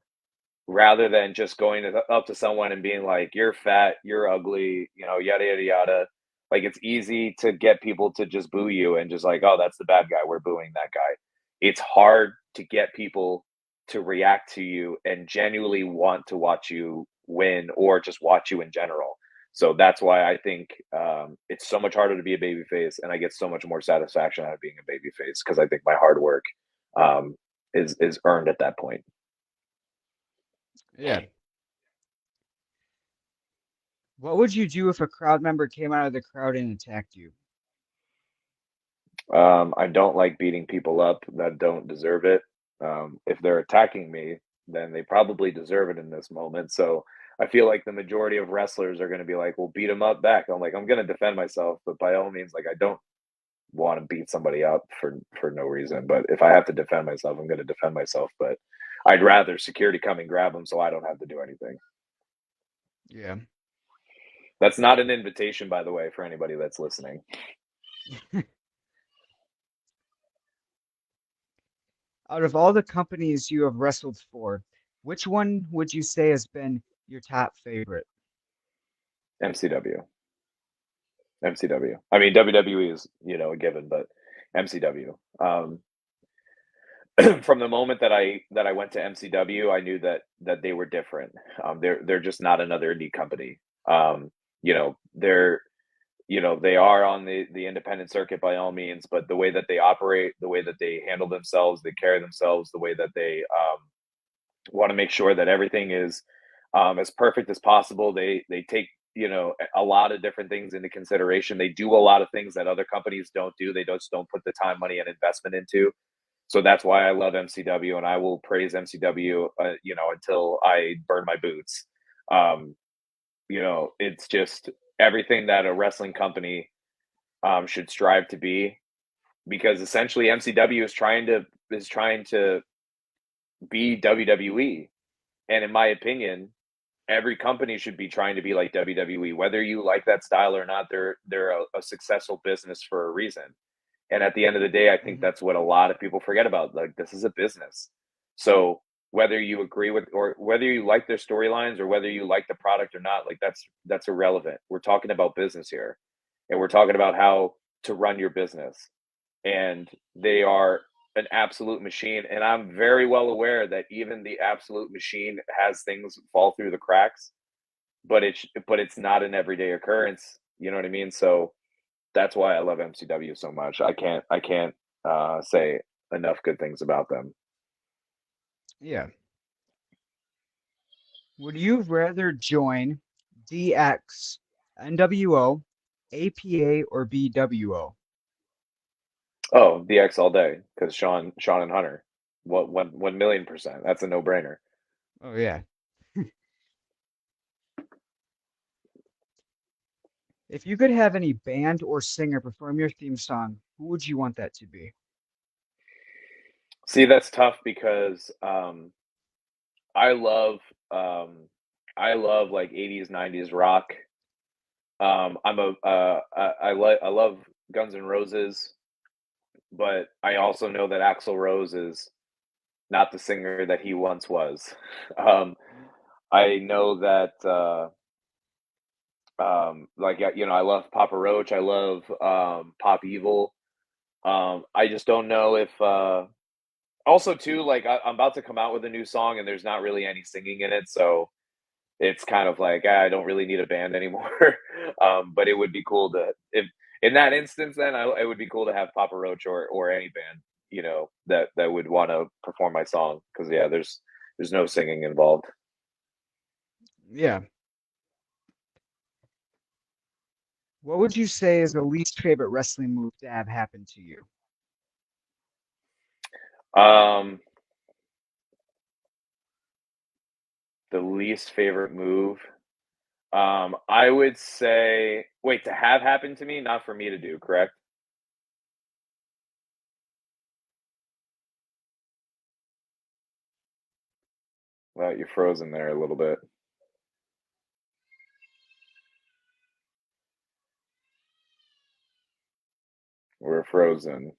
Speaker 2: rather than just going up to someone and being like, you're fat, you're ugly, yada, yada, yada. Like it's easy to get people to just boo you and just like, oh, that's the bad guy. We're booing that guy. It's hard to get people to react to you and genuinely want to watch you win or just watch you in general. So that's why I think it's so much harder to be a baby face, and I get so much more satisfaction out of being a baby face because I think my hard work um, is earned at that point.
Speaker 1: Yeah. What would you do if a crowd member came out of the crowd and attacked you?
Speaker 2: I don't like beating people up that don't deserve it. If they're attacking me, then they probably deserve it in this moment. So I feel like the majority of wrestlers are going to be like, "Well, beat them up back." I'm like, I'm going to defend myself, but by all means, like I don't want to beat somebody up for no reason. But if I have to defend myself, I'm going to defend myself. But I'd rather security come and grab them so I don't have to do anything.
Speaker 1: Yeah.
Speaker 2: That's not an invitation, by the way, for anybody that's listening.
Speaker 1: Out of all the companies you have wrestled for, which one would you say has been your top favorite?
Speaker 2: MCW. MCW. I mean, WWE is a given, but MCW. From the moment that I went to MCW, I knew that they were different. They're just not another indie company. They are on the independent circuit by all means, but the way that they operate, the way that they handle themselves, they carry themselves, the way that they want to make sure that everything is as perfect as possible. They take a lot of different things into consideration. They do a lot of things that other companies don't do. They just don't put the time, money, and investment into. So that's why I love MCW, and I will praise MCW, until I burn my boots. Um, it's just everything that a wrestling company should strive to be, because essentially MCW is trying to be WWE, and in my opinion, every company should be trying to be like WWE. Whether you like that style or not, they're a successful business for a reason. And at the end of the day, I think
Speaker 1: Hmm.
Speaker 2: that's what a lot of people forget about. Like this is a business. So whether you agree with or whether you like their storylines or whether you like the product or not, like that's irrelevant. We're talking about business here. And we're talking about how to run your business. And they are an absolute machine. And I'm very well aware that even the absolute machine has things fall through the cracks, but it's not an everyday occurrence. You know what I mean? So that's why I love MCW so much. I can't say enough good things about them.
Speaker 1: Yeah. Would you rather join DX, NWO, APA, or BWO?
Speaker 2: Oh, DX all day because Sean and Hunter. What 1,000,000%. That's a no brainer.
Speaker 1: Oh, yeah. If you could have any band or singer perform your theme song, who would you want that to be?
Speaker 2: See, that's tough because I love um, I love like 80s 90s rock. I love Guns N' Roses, but I also know that Axl Rose is not the singer that he once was. Um, I know that like I love Papa Roach. I love Pop Evil. I just don't know if also too like I'm about to come out with a new song and there's not really any singing in it, so it's kind of like I don't really need a band anymore. But it would be cool to if in that instance, then it would be cool to have Papa Roach or any band that would want to perform my song because yeah, there's no singing involved.
Speaker 1: Yeah. What would you say is the least favorite wrestling move to have happened to you?
Speaker 2: Um, the least favorite move. I would say wait to have happened to me, not for me to do. Correct? Well, you're frozen there a little bit. We're frozen,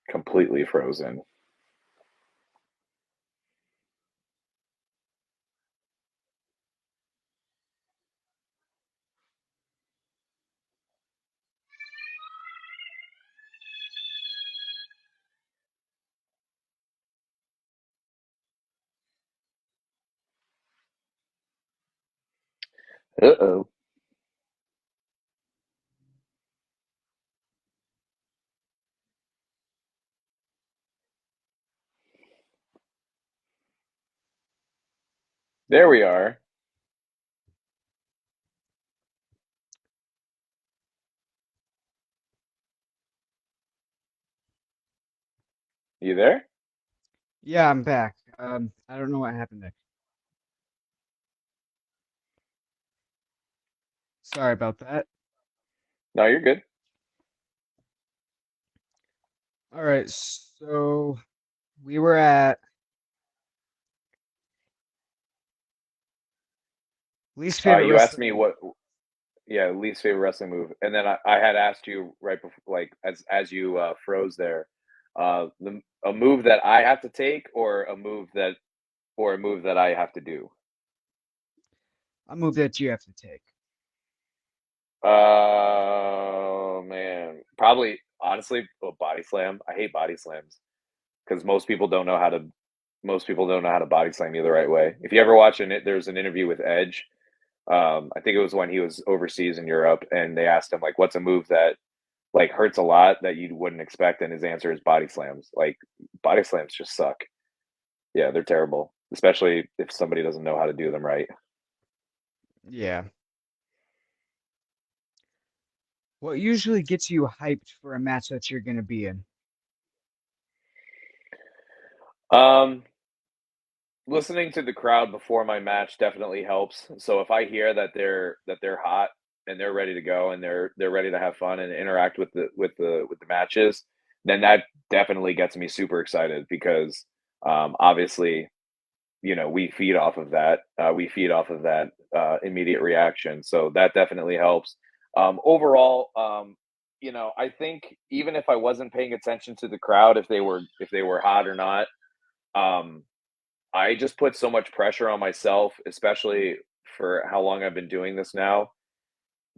Speaker 2: completely frozen. Uh-oh. There we are. You there?
Speaker 1: Yeah, I'm back. I don't know what happened there. Sorry about that.
Speaker 2: No, you're good.
Speaker 1: All right, so we were at least favorite
Speaker 2: You asked
Speaker 1: wrestling
Speaker 2: me
Speaker 1: move.
Speaker 2: what, yeah, least favorite wrestling move, and then I had asked you right before, like as you froze there, a move that I have to take, or a move that I have to do.
Speaker 1: A move that you have to take.
Speaker 2: Oh man, probably honestly, a body slam. I hate body slams because most people don't know how to body slam you the right way. If you ever watch there's an interview with Edge. I think it was when he was overseas in Europe, and they asked him like, "What's a move that like hurts a lot that you wouldn't expect?" And his answer is body slams. Like body slams just suck. Yeah, they're terrible, especially if somebody doesn't know how to do them right.
Speaker 1: Yeah. What usually gets you hyped for a match that you're going to be in?
Speaker 2: Um, Listening to the crowd before my match definitely helps. So if I hear that they're hot and they're ready to go and they're ready to have fun and interact with the matches, then that definitely gets me super excited because obviously we feed off of that. We feed off of that immediate reaction. So that definitely helps. Overall, I think even if I wasn't paying attention to the crowd, if they were hot or not, um, I just put so much pressure on myself, especially for how long I've been doing this now,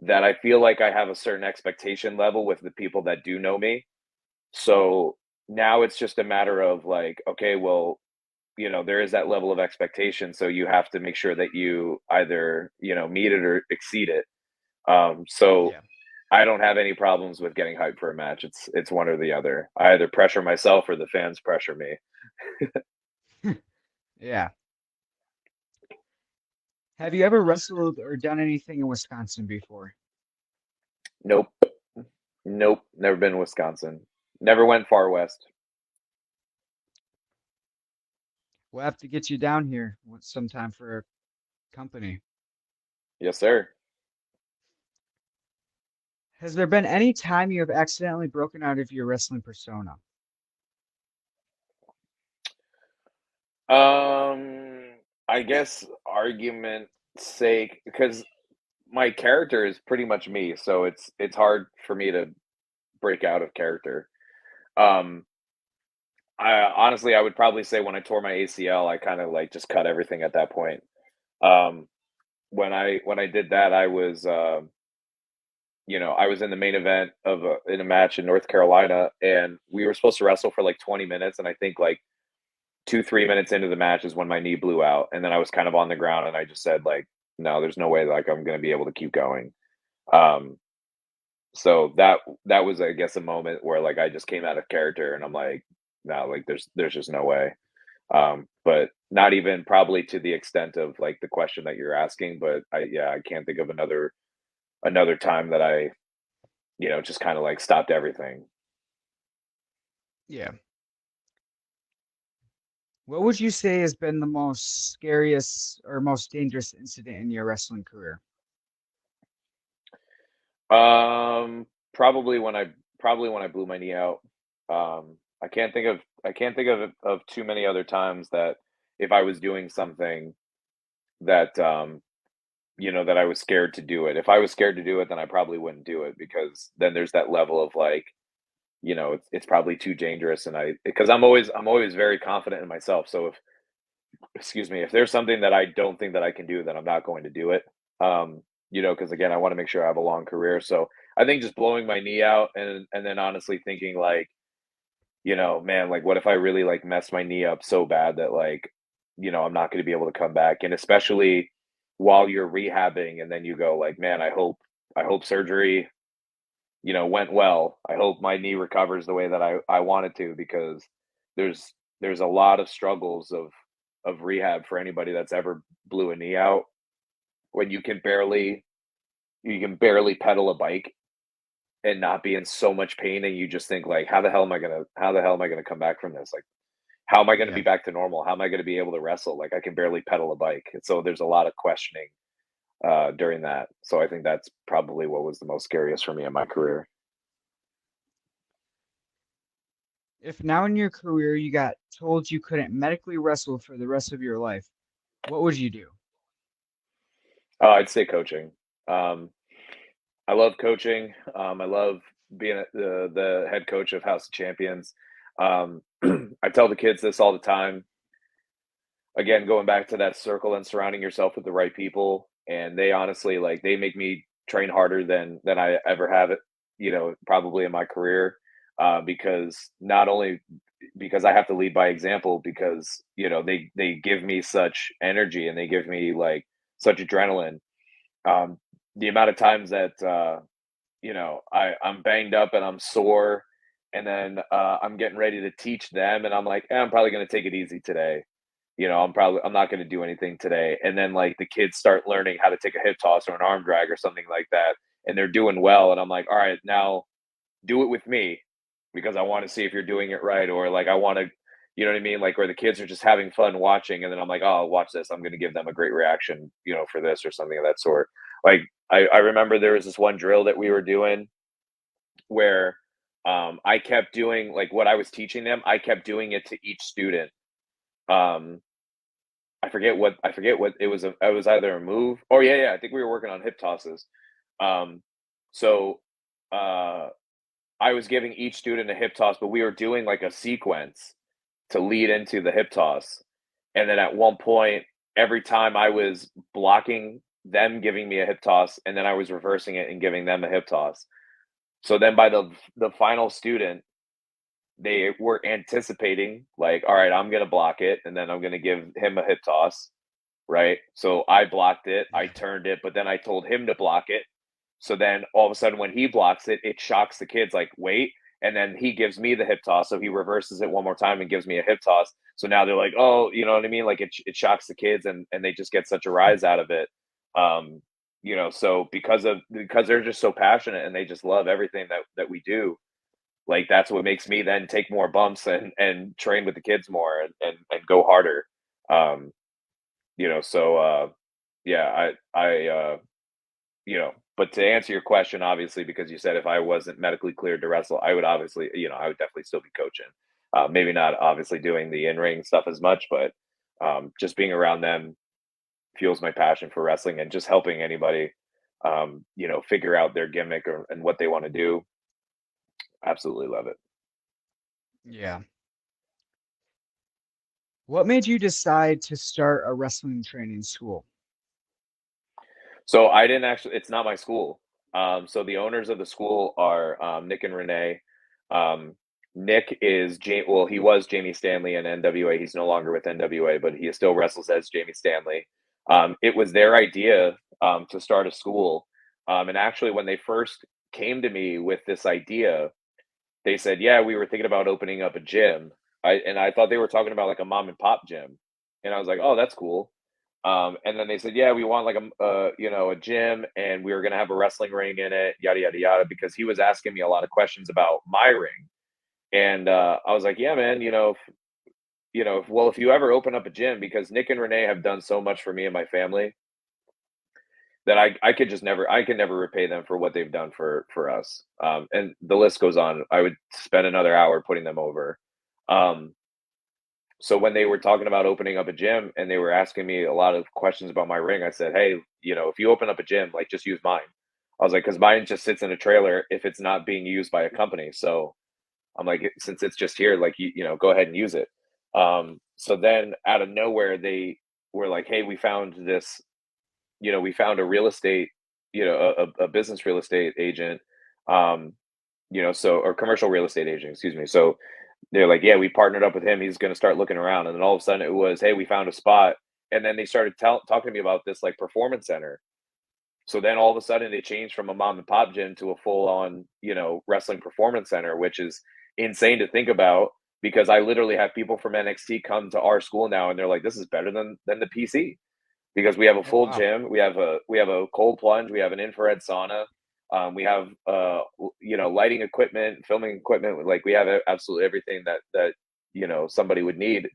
Speaker 2: that I feel like I have a certain expectation level with the people that do know me. So now it's just a matter of like, okay, well, there is that level of expectation. So you have to make sure that you either, meet it or exceed it. So
Speaker 1: Yeah.
Speaker 2: I don't have any problems with getting hyped for a match. It's one or the other. I either pressure myself or the fans pressure me.
Speaker 1: Yeah. Have you ever wrestled or done anything in Wisconsin before?
Speaker 2: Nope. Nope. Never been to Wisconsin. Never went far west.
Speaker 1: We'll have to get you down here sometime for a company.
Speaker 2: Yes, sir.
Speaker 1: Has there been any time you have accidentally broken out of your wrestling persona?
Speaker 2: Um, I guess argument sake, because my character is pretty much me, so it's hard for me to break out of character. Um, I honestly, I would probably say when I tore my ACL, I kind of like just cut everything at that point. Um, when I did that, I was I was in the main event of in a match in North Carolina, and we were supposed to wrestle for like 20 minutes, and I think like 2 3 minutes into the match is when my knee blew out, and then I was kind of on the ground, and I just said like, no, there's no way like I'm going to be able to keep going. Um, so that was, I guess, a moment where like I just came out of character, and I'm like, no, like there's just no way. But not even probably to the extent of like the question that you're asking, but I can't think of another time that I just kind of like stopped everything.
Speaker 1: Yeah. What would you say has been the most scariest or most dangerous incident in your wrestling career?
Speaker 2: Um, probably when I probably when I blew my knee out. I can't think of too many other times that if I was doing something that that I was scared to do it. If I was scared to do it, then I probably wouldn't do it because then there's that level of like, it's probably too dangerous and because I'm always very confident in myself. So if excuse me, if there's something that I don't think that I can do, then I'm not going to do it. Because again, I want to make sure I have a long career. So I think just blowing my knee out and then honestly thinking like, man, like what if I really like messed my knee up so bad that like, I'm not going to be able to come back. And especially while you're rehabbing and then you go like, man, I hope surgery, went well. I hope my knee recovers the way that I want it to because there's there's a lot of struggles of rehab for anybody that's ever blew a knee out when you can barely pedal a bike and not be in so much pain and you just think like how the hell am I gonna come back from this? Like how am I gonna
Speaker 1: Yeah.
Speaker 2: be back to normal? How am I gonna be able to wrestle? Like I can barely pedal a bike. And so there's a lot of questioning during that. So I think that's probably what was the most scariest for me in my career.
Speaker 1: If now in your career you got told you couldn't medically wrestle for the rest of your life, what would you do?
Speaker 2: I'd say coaching. Um, I love coaching. I love being the head coach of House of Champions. I tell the kids this all the time. Again, going back to that circle and surrounding yourself with the right people, and they honestly like they make me train harder than I ever have it. Probably in my career, because not only because I have to lead by example, because they give me such energy and they give me like such adrenaline. Um, the amount of times that I'm banged up and I'm sore, and then I'm getting ready to teach them, and I'm like, I'm probably going to take it easy today. I'm not going to do anything today, and then like the kids start learning how to take a hip toss or an arm drag or something like that, and they're doing well, and I'm like, all right, now do it with me because I want to see if you're doing it right, or like I want to. You know what I mean? Like, where the kids are just having fun watching, and then I'm like, "Oh, watch this! I'm going to give them a great reaction, for this or something of that sort." Like, I remember there was this one drill that we were doing where I kept doing like what I was teaching them. I kept doing it to each student. Um, I forget what it was. It was either a move or yeah. I think we were working on hip tosses. Um, so uh, I was giving each student a hip toss, but we were doing like a sequence to lead into the hip toss. And then at one point, every time I was blocking them giving me a hip toss, and then I was reversing it and giving them a hip toss. So then by the final student, they were anticipating like, all right, I'm gonna block it, and then I'm gonna give him a hip toss, right? So I blocked it, I
Speaker 1: Yeah.
Speaker 2: turned it, but then I told him to block it. So then all of a sudden, when he blocks it, it shocks the kids like, wait. And then he gives me the hip toss. So he reverses it one more time and gives me a hip toss. So now they're like, oh, you know what I mean? Like it shocks the kids and they just get such a rise out of it. Um, so because they're just so passionate and they just love everything that we do, like that's what makes me then take more bumps and train with the kids more and go harder. Um, so yeah, but to answer your question, obviously, because you said if I wasn't medically cleared to wrestle, I would obviously, I would definitely still be coaching. Maybe not obviously doing the in ring stuff as much, but just being around them fuels my passion for wrestling and just helping anybody, figure out their gimmick and what they want to do. Absolutely love it.
Speaker 1: Yeah. What made you decide to start a wrestling training school?
Speaker 2: So I didn't actually. It's not my school. So the owners of the school are Nick and Renee. Um, Nick is well, he was Jamie Stanley in NWA. He's no longer with NWA, but he still wrestles as Jamie Stanley. It was their idea to start a school, and actually, when they first came to me with this idea, they said, "Yeah, we were thinking about opening up a gym." I thought they were talking about like a mom and pop gym, and I was like, "Oh, that's cool." And then they said, "Yeah, we want like a gym, and we were gonna have a wrestling ring in it, yada yada yada." Because he was asking me a lot of questions about my ring, and I was like, "Yeah, man, if you ever open up a gym, because Nick and Renee have done so much for me and my family that I could just never I can never repay them for what they've done for us." And the list goes on. I would spend another hour putting them over. Um, so when they were talking about opening up a gym and they were asking me a lot of questions about my ring, I said, "Hey, if you open up a gym, like just use mine." I was like, because mine just sits in a trailer if it's not being used by a company. So I'm like, since it's just here, like go ahead and use it. So then out of nowhere, they were like, "Hey, we found a real estate, a business real estate agent, um, or commercial real estate agent, excuse me." So they're like, "Yeah, we partnered up with him. He's going to start looking around." And then all of a sudden it was, "Hey, we found a spot." And then they started talking to me about this like performance center. So then all of a sudden they changed from a mom and pop gym to a full on, wrestling performance center, which is insane to think about because I literally have people from NXT come to our school now and they're like, "This is better than the PC." Because we have a
Speaker 1: Oh,
Speaker 2: full
Speaker 1: wow.
Speaker 2: gym, we have a cold plunge, we have an infrared sauna, we have lighting equipment, filming equipment. Like we have absolutely everything that somebody would need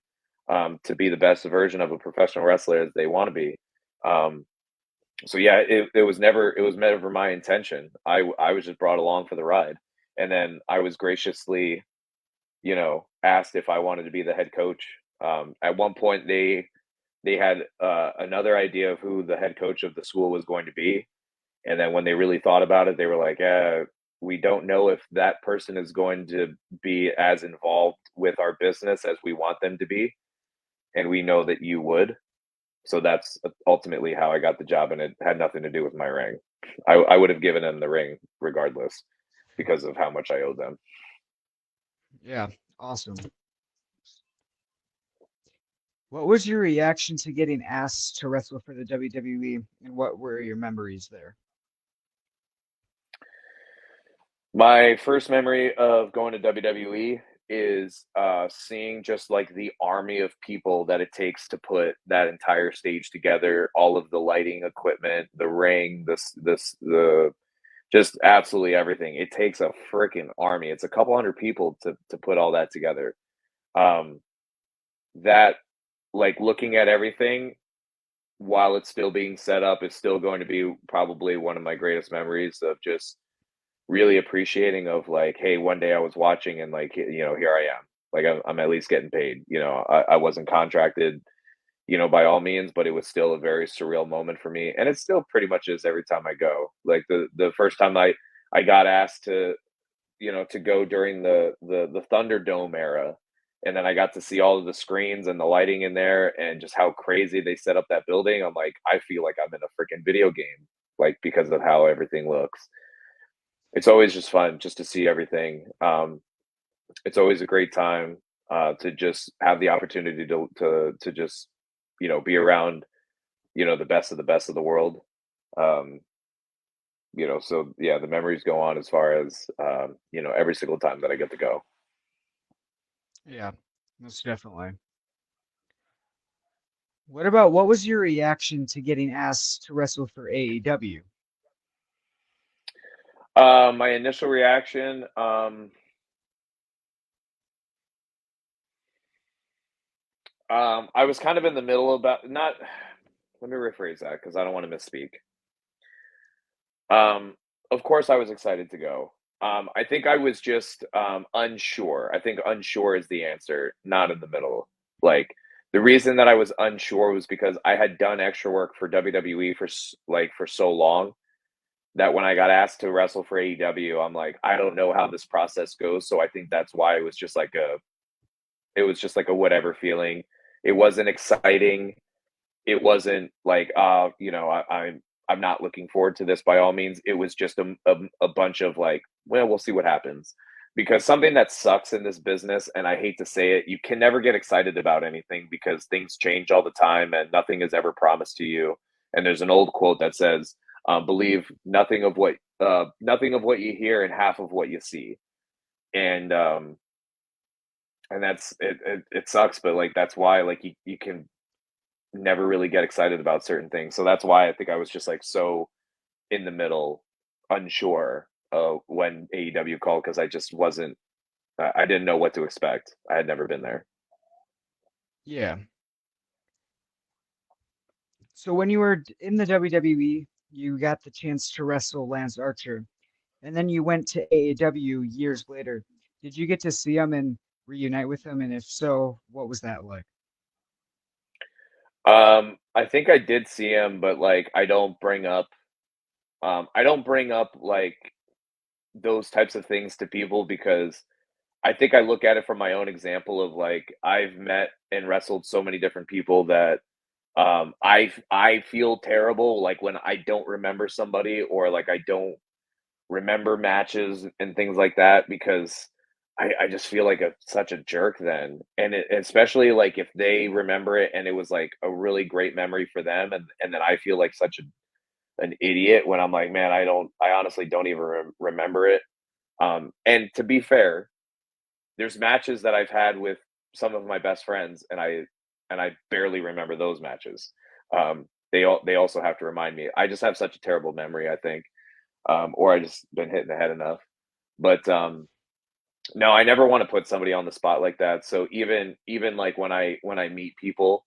Speaker 2: to be the best version of a professional wrestler as they want to be. Um, so yeah, it was never my intention. I was just brought along for the ride, and then I was graciously asked if I wanted to be the head coach. At one point, they had another idea of who the head coach of the school was going to be. And then when they really thought about it, they were like, we don't know if that person is going to be as involved with our business as we want them to be. And we know that you would. So that's ultimately how I got the job. And it had nothing to do with my ring. I would have given them the ring regardless because of how much I owed them.
Speaker 1: Yeah. Awesome. What was your reaction to getting asked to wrestle for the WWE, and what were your memories there?
Speaker 2: My first memory of going to WWE is seeing just like the army of people that it takes to put that entire stage together, all of the lighting equipment, the ring, the just absolutely everything. It takes a freaking army. It's a couple hundred people to put all that together. Um, that like looking at everything while it's still being set up is still going to be probably one of my greatest memories of just really appreciating of like, hey, one day I was watching and like, here I am. Like I'm at least getting paid. I wasn't contracted, by all means, but it was still a very surreal moment for me. And it still pretty much is every time I go. Like the first time I got asked to go during the Thunderdome era. And then I got to see all of the screens and the lighting in there and just how crazy they set up that building. I'm like, I feel like I'm in a freaking video game, like because of how everything looks. It's always just fun just to see everything. It's always a great time to just have the opportunity to just be around the best of the world. Um, so yeah, the memories go on as far as every single time that I get to go.
Speaker 1: Yeah, most definitely. What was your reaction to getting asked to wrestle for AEW?
Speaker 2: My initial reaction, I was kind of in the middle about not. Let me rephrase that because I don't want to misspeak. Um, of course, I was excited to go. I think I was just unsure. I think unsure is the answer, not in the middle. Like the reason that I was unsure was because I had done extra work for WWE for so long that when I got asked to wrestle for AEW, I'm like, I don't know how this process goes. So I think that's why it was just like a whatever feeling. It wasn't exciting. It wasn't like, I'm not looking forward to this by all means. It was just a bunch of like, well, we'll see what happens. Because something that sucks in this business, and I hate to say it, you can never get excited about anything because things change all the time and nothing is ever promised to you. And there's an old quote that says, "Believe nothing of what you hear and half of what you see." And that's it, it sucks, but like that's why like you can never really get excited about certain things. So that's why I think I was just like so in the middle, unsure when AEW called because I just wasn't. I didn't know what to expect. I had never been there.
Speaker 1: Yeah. So when you were in the WWE, you got the chance to wrestle Lance Archer, and then you went to AEW years later. Did you get to see him and reunite with him? And if so, what was that like?
Speaker 2: I think I did see him, but like I don't bring up like those types of things to people because I think I look at it from my own example of like I've met and wrestled so many different people that I feel terrible like when I don't remember somebody or like I don't remember matches and things like that because I just feel like such a jerk then. And especially like if they remember it and it was like a really great memory for them and then I feel like such an idiot when I'm like, man, I honestly don't even remember it. And to be fair, there's matches that I've had with some of my best friends and I barely remember those matches. They also have to remind me. I just have such a terrible memory, I think, or I just been hit in the head enough. But no, I never want to put somebody on the spot like that. So even like when I meet people,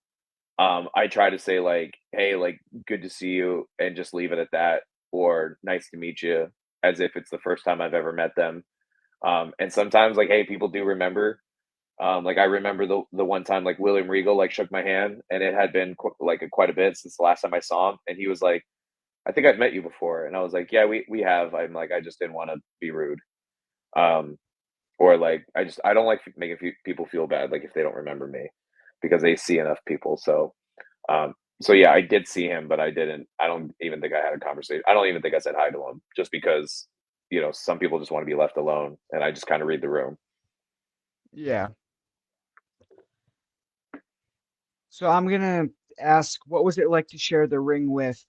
Speaker 2: I try to say like, hey, like good to see you, and just leave it at that, or nice to meet you, as if it's the first time I've ever met them. And sometimes like, hey, people do remember. Like I remember the one time like William Regal like shook my hand, and it had been quite a bit since the last time I saw him, and he was like, "I think I've met you before," and I was like, "Yeah, we have." I'm like, I just didn't want to be rude, um, or like I don't like making people feel bad like if they don't remember me because they see enough people. Um, so yeah, I did see him, but I didn't. I don't even think I had a conversation. I don't even think I said hi to him, just because some people just want to be left alone, and I just kind of read the room.
Speaker 1: Yeah. So I'm gonna ask, what was it like to share the ring with?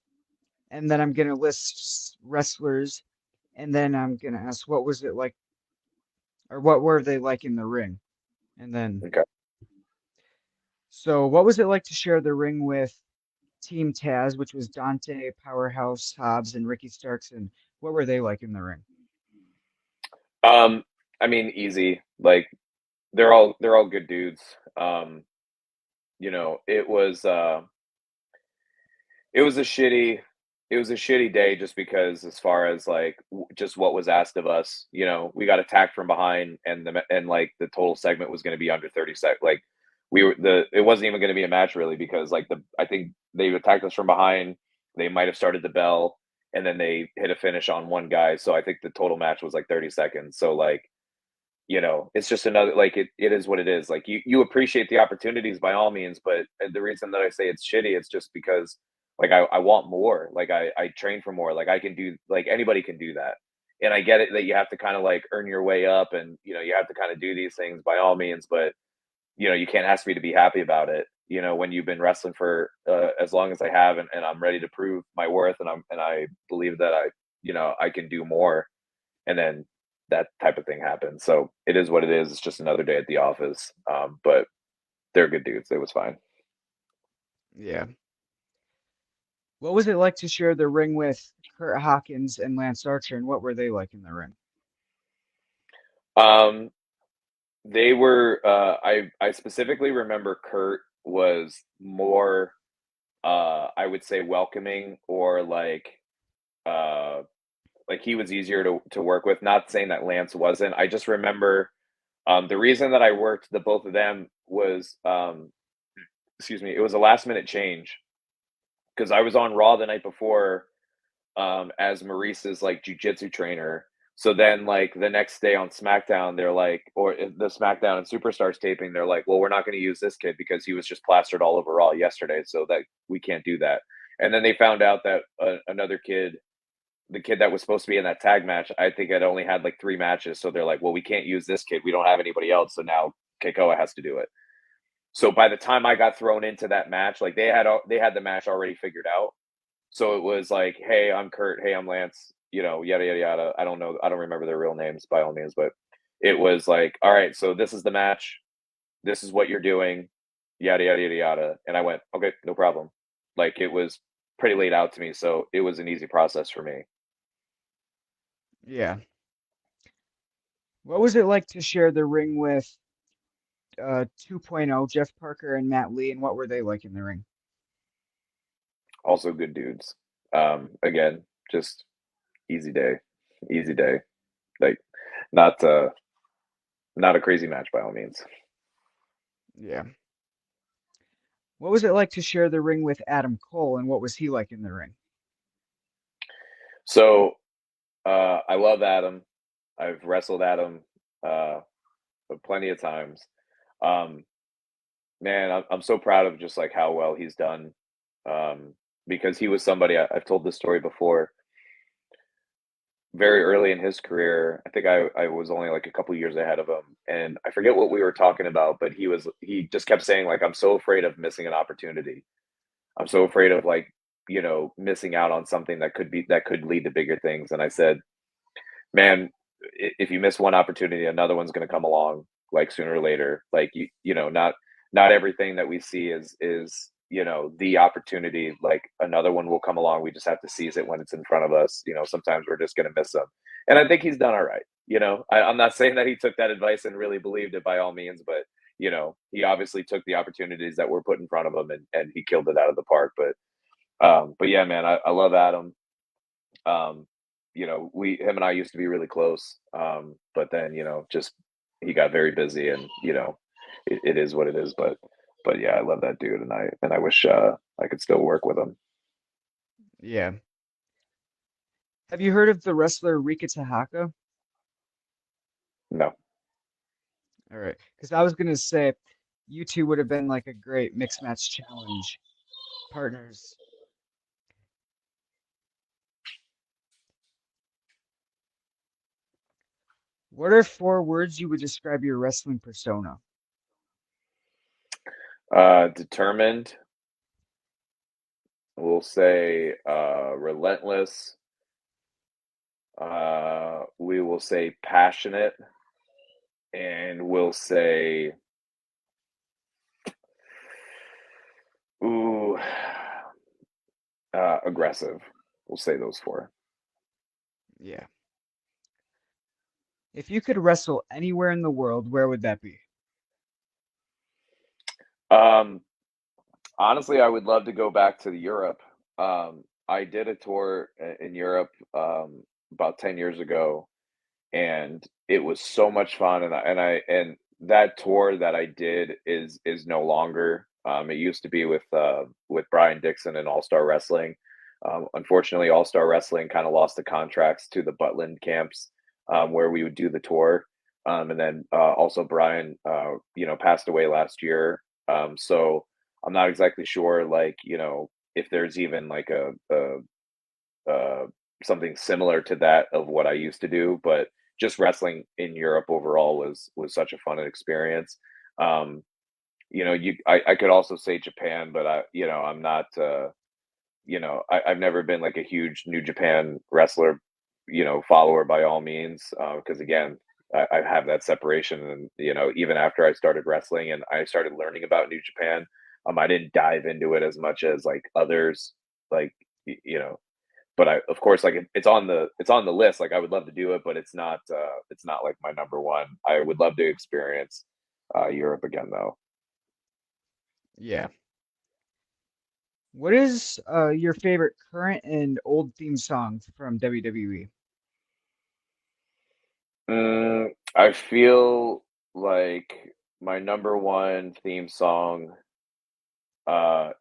Speaker 1: And then I'm gonna list wrestlers, and then I'm gonna ask, what was it like, or what were they like in the ring? And then,
Speaker 2: Okay.
Speaker 1: so what was it like to share the ring with Team Taz, which was Dante, Powerhouse, Hobbs, and Ricky Starks, and what were they like in the ring?
Speaker 2: Um, I mean, easy. Like they're all good dudes. Um, it was a shitty day just because as far as like just what was asked of us, we got attacked from behind and like the total segment was going to be under 30 sec. Like it wasn't even going to be a match really because like I think they attacked us from behind. They might have started the bell and then they hit a finish on one guy. So I think the total match was like 30 seconds. So like it's just another like it is what it is. Like you appreciate the opportunities by all means, but the reason that I say it's shitty, it's just because like I want more. Like I train for more. Like I can do like anybody can do that. And I get it that you have to kind of like earn your way up and you have to kind of do these things by all means, but you can't ask me to be happy about it. When you've been wrestling for as long as I have and I'm ready to prove my worth and I believe that I can do more and then that type of thing happens. So it is what it is. It's just another day at the office. But they're good dudes. It was fine.
Speaker 1: Yeah. What was it like to share the ring with Kurt Hawkins and Lance Archer, and what were they like in the ring?
Speaker 2: Um, they were. I specifically remember Kurt was more. I would say welcoming or uh like he was easier to work with. Not saying that Lance wasn't. I just remember the reason that I worked the both of them was excuse me. It was a last minute change because I was on Raw the night before as Maurice's like jujitsu trainer. So then, like the next day on SmackDown, they're like, or the SmackDown and Superstars taping, they're like, well, we're not going to use this kid because he was just plastered all over Raw yesterday, so that we can't do that. And then they found out that another kid, the kid that was supposed to be in that tag match, I think had only had like 3 matches. So they're like, well, we can't use this kid. We don't have anybody else. So now Kekoa has to do it. So by the time I got thrown into that match, like they had the match already figured out. So it was like, hey, I'm Kurt. Hey, I'm Lance. Yada yada yada. I don't know. I don't remember their real names by all means, but it was like, all right, so this is the match. This is what you're doing. Yada yada yada yada. And I went, okay, no problem. Like it was pretty laid out to me, so it was an easy process for me.
Speaker 1: Yeah. What was it like to share the ring with 2.0 Jeff Parker and Matt Lee, and what were they like in the ring?
Speaker 2: Also good dudes. Again, just easy day, easy day. Like not not a crazy match by all means.
Speaker 1: Yeah. What was it like to share the ring with Adam Cole, and what was he like in the ring?
Speaker 2: So I love Adam. I've wrestled Adam uh, plenty of times. Um, Man, I'm so proud of just like how well he's done. Um, because he was somebody I've told this story before. Very early in his career, I think I was only like a couple years ahead of him, and I forget what we were talking about, but he just kept saying like I'm so afraid of missing an opportunity. I'm so afraid of like missing out on something that could lead to bigger things. And I said, man, if you miss one opportunity, another one's going to come along like sooner or later. Like not everything that we see is the opportunity. Like another one will come along. We just have to seize it when it's in front of us. Sometimes we're just going to miss them. And I think he's done all right. I'm not saying that he took that advice and really believed it by all means, but he obviously took the opportunities that were put in front of him, and he killed it out of the park. But yeah, man, I love Adam. Um, we him and I used to be really close. But then, just he got very busy, and it is what it is. But yeah, I love that dude, and I wish I could still work with him.
Speaker 1: Yeah. Have you heard of the wrestler Rika Tahaka?
Speaker 2: No.
Speaker 1: All right, because I was gonna say you two would have been like a great mixed match challenge partners. What are 4 words you would describe your wrestling persona?
Speaker 2: Determined. We'll say relentless. We will say passionate, and we'll say ooh aggressive. We'll say those four.
Speaker 1: Yeah. If you could wrestle anywhere in the world, where would that be?
Speaker 2: Um, Honestly, I would love to go back to Europe. I did a tour in Europe about 10 years ago, and it was so much fun. And that tour that I did is no longer. It used to be with Brian Dixon and All Star Wrestling. Unfortunately, All Star Wrestling kind of lost the contracts to the Butland camps, where we would do the tour. And then also Brian, passed away last year. So I'm not exactly sure, like if there's even like uh, something similar to that of what I used to do, but just wrestling in Europe overall was such a fun experience. Um, I could also say Japan, but I'm not I've never been like a huge New Japan wrestler, follower by all means, because again, I have that separation, and even after I started wrestling and I started learning about New Japan, I didn't dive into it as much as like others, like but I, of course, like it's on the list. Like I would love to do it, but it's not like my number one. I would love to experience Europe again, though.
Speaker 1: Yeah. What is your favorite current and old theme song from WWE?
Speaker 2: I feel like my number one theme song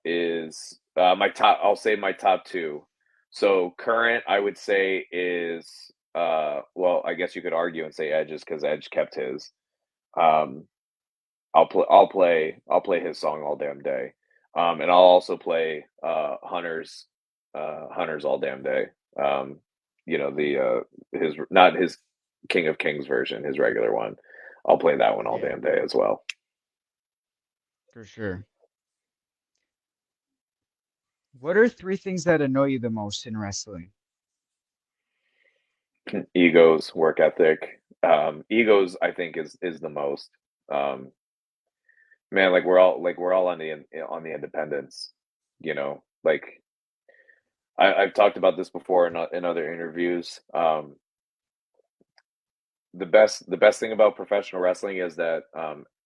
Speaker 2: is my top. I'll say my top two. So current, I would say is well, I guess you could argue and say Edge's because Edge kept his. Um, I'll play his song all damn day. And I'll also play Hunter's all damn day. Um, the his not his King of Kings version, his regular one. I'll play that one all
Speaker 1: Yeah,
Speaker 2: damn day as well.
Speaker 1: for sure. What are three things that annoy you the most in wrestling?
Speaker 2: Egos, work ethic. Egos, I think is the most. Um, man, like we're all on the independence. Like I've talked about this before in other interviews. The best thing about professional wrestling is that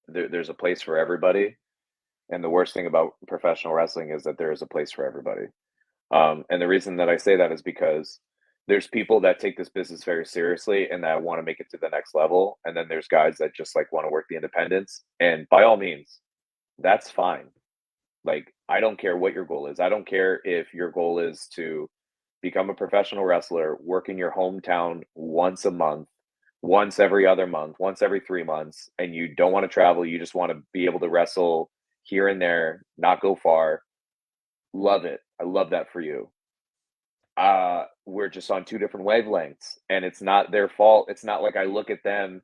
Speaker 2: there's a place for everybody, and the worst thing about professional wrestling is that there is a place for everybody. And the reason that I say that is because there's people that take this business very seriously and that want to make it to the next level, and then there's guys that just like want to work the independents. And by all means, that's fine. Like, I don't care what your goal is. I don't care if your goal is to become a professional wrestler, work in your hometown once a month, once every other month, once every 3 months, and you don't want to travel. You just want to be able to wrestle here and there, not go far. Love it. I love that for you. We're just on two different wavelengths, and it's not their fault. It's not like I look at them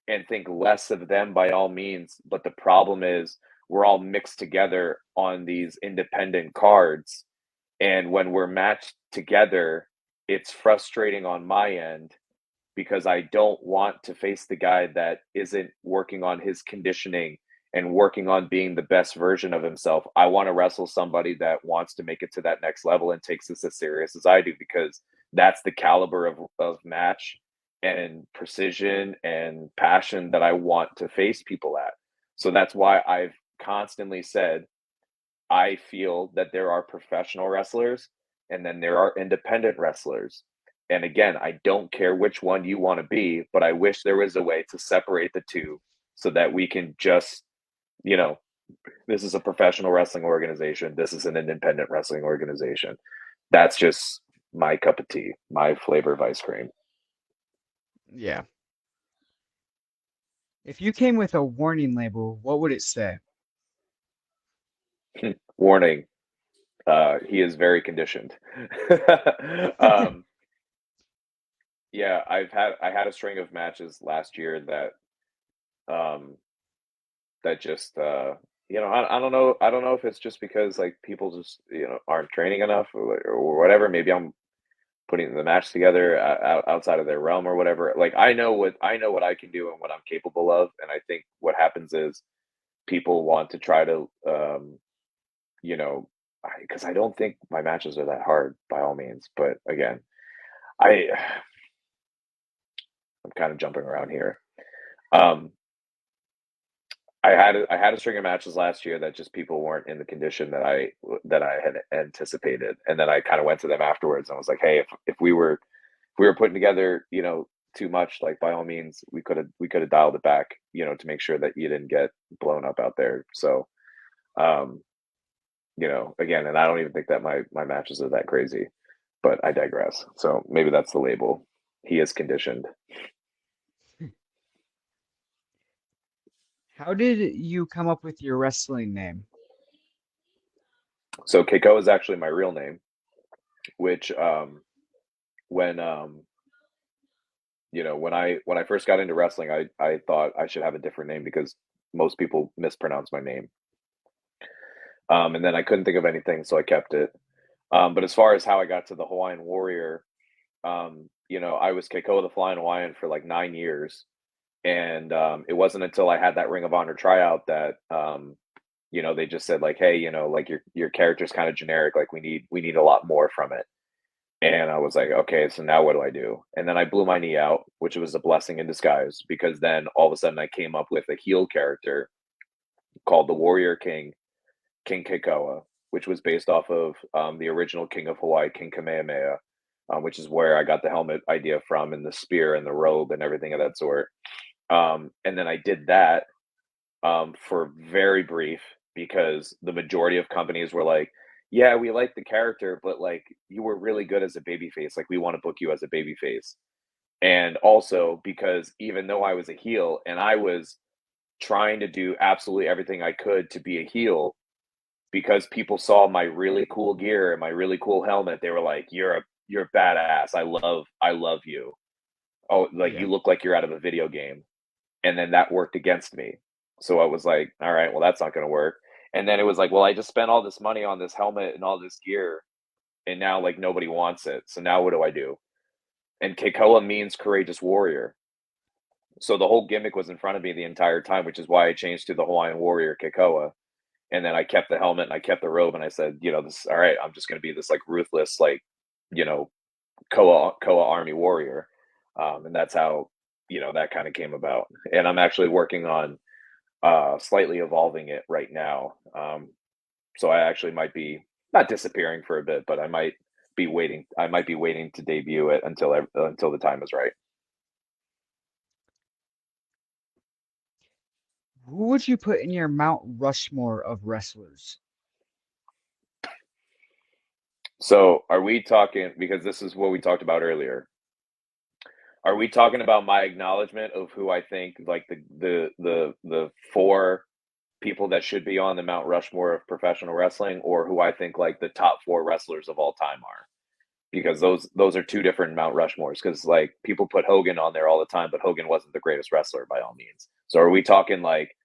Speaker 2: and think less of them by all means, but the problem is we're all mixed together on these independent cards, and when we're matched together, it's frustrating on my end because I don't want to face the guy that isn't working on his conditioning and working on being the best version of himself. I want to wrestle somebody that wants to make it to that next level and takes this as serious as I do, because that's the caliber of match and precision and passion that I want to face people at. So that's why I've constantly said I feel that there are professional wrestlers and then there are independent wrestlers. And again, I don't care which one you want to be, but I wish there was a way to separate the two so that we can just, you know, this is a professional wrestling organization. This is an independent wrestling organization. That's just my cup of tea, my flavor of ice cream.
Speaker 1: Yeah. If you came with a warning label, what would it say?
Speaker 2: Warning, he is very conditioned. um, yeah, I had a string of matches last year um, that just I don't know if it's just because like people just aren't training enough or whatever. Maybe I'm putting the match together outside of their realm or whatever. Like I know what I can do and what I'm capable of, and I think what happens is people want to try to you know because I don't think my matches are that hard by all means, but again, I I'm kind of jumping around here. Um, I had a string of matches last year that just people weren't in the condition that I had anticipated, and then I kind of went to them afterwards and was like, "Hey, if we were putting together, too much, like by all means, we could have dialed it back, to make sure that you didn't get blown up out there." So, um, again, and I don't even think that my matches are that crazy, but I digress. So maybe that's the label. He is conditioned.
Speaker 1: How did you come up with your wrestling name?
Speaker 2: So Keiko is actually my real name, which when when I first got into wrestling, I thought I should have a different name because most people mispronounce my name. And then I couldn't think of anything, so I kept it. But as far as how I got to the Hawaiian Warrior, I was Keikoa the Flying Hawaiian for like 9 years, and it wasn't until I had that Ring of Honor tryout that they just said like, hey, like your character's kind of generic, like we need a lot more from it. And I was like, okay, so now what do I do? And then I blew my knee out, which was a blessing in disguise because then all of a sudden I came up with a heel character called the Warrior King, King Kekoa, which was based off of the original King of Hawaii, King Kamehameha, which is where I got the helmet idea from, and the spear and the robe and everything of that sort. And then I did that for very brief because the majority of companies were like, yeah, we like the character, but like you were really good as a babyface. Like we want to book you as a babyface. And also because even though I was a heel and I was trying to do absolutely everything I could to be a heel, because people saw my really cool gear and my really cool helmet, they were like, you're a badass. I love you. Oh, like
Speaker 1: Yeah.
Speaker 2: you look like you're out of a video game. And then that worked against me. So I was like, all right, well that's not gonna work. And then it was like, well, I just spent all this money on this helmet and all this gear, and now like nobody wants it. So now what do I do? And Kekoa means courageous warrior. So the whole gimmick was in front of me the entire time, which is why I changed to the Hawaiian Warrior Kekoa. And then I kept the helmet and I kept the robe and I said, this all right, I'm just gonna be this like ruthless, like, you know, Koa Army warrior. And that's how, that kind of came about. And I'm actually working on slightly evolving it right now. So I actually might be not disappearing for a bit, but I might be waiting. I might be waiting to debut it until the time is right.
Speaker 1: Who would you put in your Mount Rushmore of wrestlers?
Speaker 2: So are we talking, because this is what we talked about earlier? Are we talking about my acknowledgement of who I think like the four people that should be on the Mount Rushmore of professional wrestling, or who I think like the top four wrestlers of all time are? Because those are two different Mount Rushmores. Because like people put Hogan on there all the time, but Hogan wasn't the greatest wrestler by all means. So are we talking like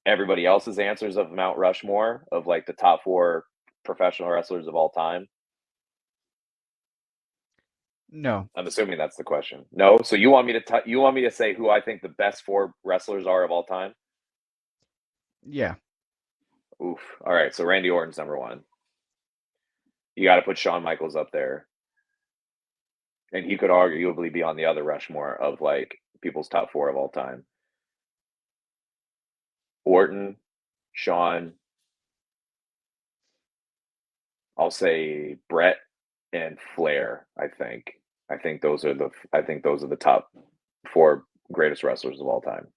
Speaker 2: everybody else's answers of Mount Rushmore of like the top four professional wrestlers of all time?
Speaker 1: No.
Speaker 2: I'm assuming that's the question. No, so you want me to you want me to say who I think the best four wrestlers are of all time?
Speaker 1: Yeah.
Speaker 2: Oof. All right, so Randy Orton's number one. You got to put Shawn Michaels up there, and he could arguably be on the other Rushmore of like people's top four of all time. Orton, Shawn, I'll say Brett and Flair. I think those are the top four greatest wrestlers of all time.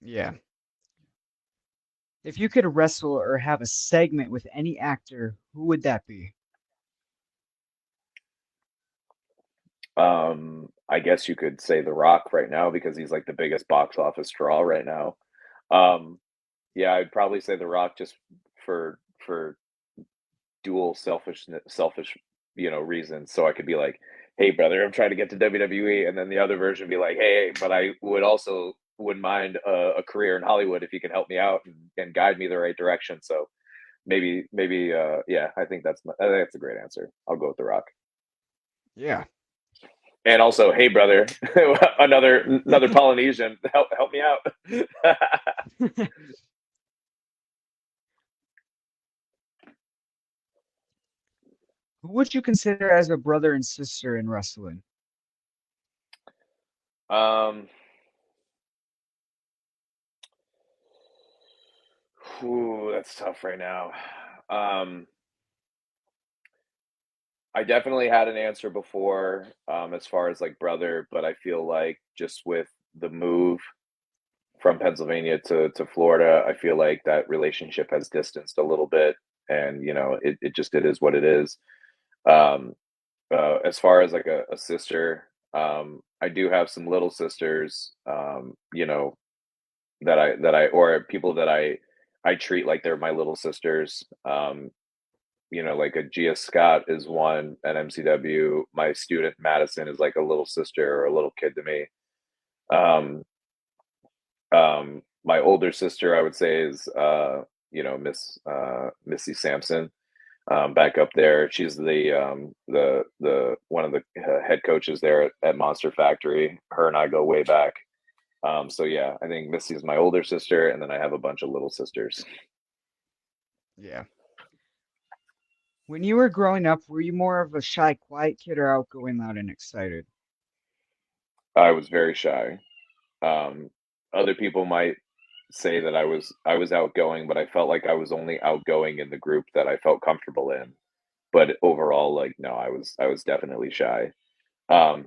Speaker 1: Yeah. If you could wrestle or have a segment with any actor, who would that be?
Speaker 2: I guess you could say The Rock right now because he's like the biggest box office draw right now. Um, yeah, I'd probably say The Rock just for dual selfish, reasons. So I could be like, "Hey, brother, I'm trying to get to WWE," and then the other version be like, "Hey, but I wouldn't mind a career in Hollywood if you can help me out and guide me the right direction." So maybe, yeah, I think that's a great answer. I'll go with The Rock.
Speaker 1: Yeah.
Speaker 2: And also, hey, brother, another Polynesian, help me out.
Speaker 1: Who would you consider as a brother and sister in wrestling?
Speaker 2: um, that's tough right now. Um, I definitely had an answer before, as far as like brother, but I feel like just with the move from Pennsylvania to Florida, I feel like that relationship has distanced a little bit, and it is what it is. Um, as far as like a sister, I do have some little sisters, that I or people that I treat like they're my little sisters. Like a Gia Scott is one at MCW. My student Madison is like a little sister or a little kid to me. Um, my older sister, I would say, is Miss Missy Sampson. Back up there, she's the one of the head coaches there at Monster Factory. Her and I go way back. So yeah, I think Missy is my older sister, and then I have a bunch of little sisters.
Speaker 1: Yeah. When you were growing up, were you more of a shy, quiet kid or outgoing, loud, and excited?
Speaker 2: I was very shy. Um, Other people might say that I was outgoing, but I felt like I was only outgoing in the group that I felt comfortable in. But overall, like no, I was definitely shy. Um,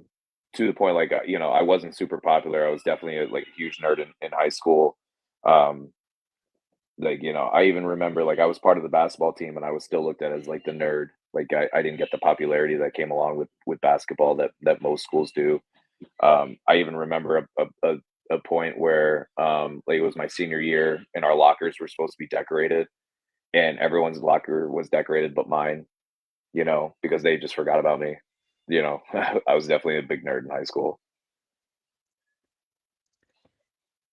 Speaker 2: to the point like I wasn't super popular. I was definitely like a huge nerd in high school. Um, like, I even remember like I was part of the basketball team and I was still looked at as like the nerd. Like I didn't get the popularity that came along with basketball that most schools do. I even remember a point where like it was my senior year and our lockers were supposed to be decorated and everyone's locker was decorated but mine, because they just forgot about me. I was definitely a big nerd in high school.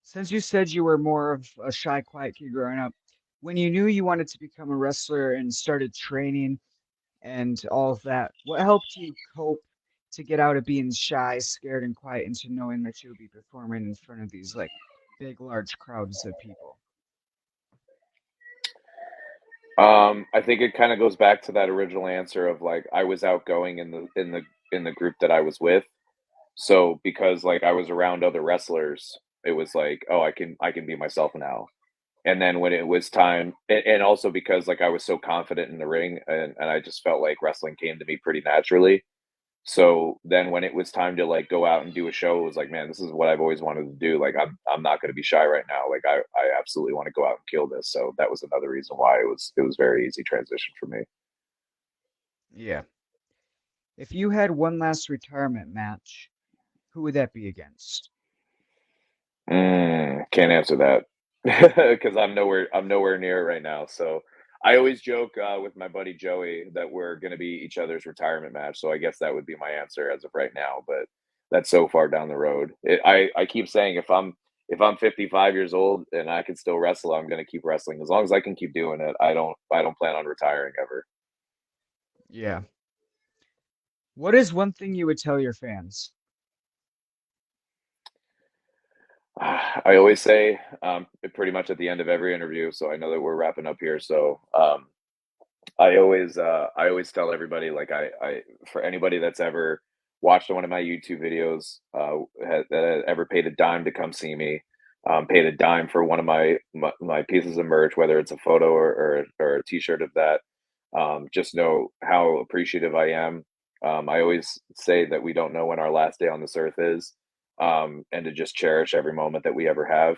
Speaker 1: Since you said you were more of a shy, quiet kid growing up, when you knew you wanted to become a wrestler and started training and all of that, what helped you cope to get out of being shy, scared, and quiet into knowing that you would be performing in front of these like big, large crowds of people?
Speaker 2: I think it kind of goes back to that original answer of like I was outgoing in the group that I was with. So because like I was around other wrestlers, it was like, oh, I can be myself now. And then when it was time, and also because like I was so confident in the ring, and I just felt like wrestling came to me pretty naturally. So then when it was time to like go out and do a show, it was like, man, this is what I've always wanted to do. Like I'm not going to be shy right now. Like I absolutely want to go out and kill this. So that was another reason why it was very easy transition for me.
Speaker 1: Yeah. If you had one last retirement match, who would that be against?
Speaker 2: Can't answer that because I'm nowhere near it right now. So I always joke with my buddy Joey that we're going to be each other's retirement match. So I guess that would be my answer as of right now. But that's so far down the road. I keep saying if I'm 55 years old and I can still wrestle, I'm going to keep wrestling as long as I can keep doing it. I don't plan on retiring ever.
Speaker 1: Yeah. What is one thing you would tell your fans?
Speaker 2: I always say pretty much at the end of every interview. So I know that we're wrapping up here. So I always tell everybody like I for anybody that's ever watched one of my YouTube videos that had ever paid a dime to come see me, paid a dime for one of my pieces of merch, whether it's a photo or a T-shirt of that. Just know how appreciative I am. I always say that we don't know when our last day on this earth is, and to just cherish every moment that we ever have.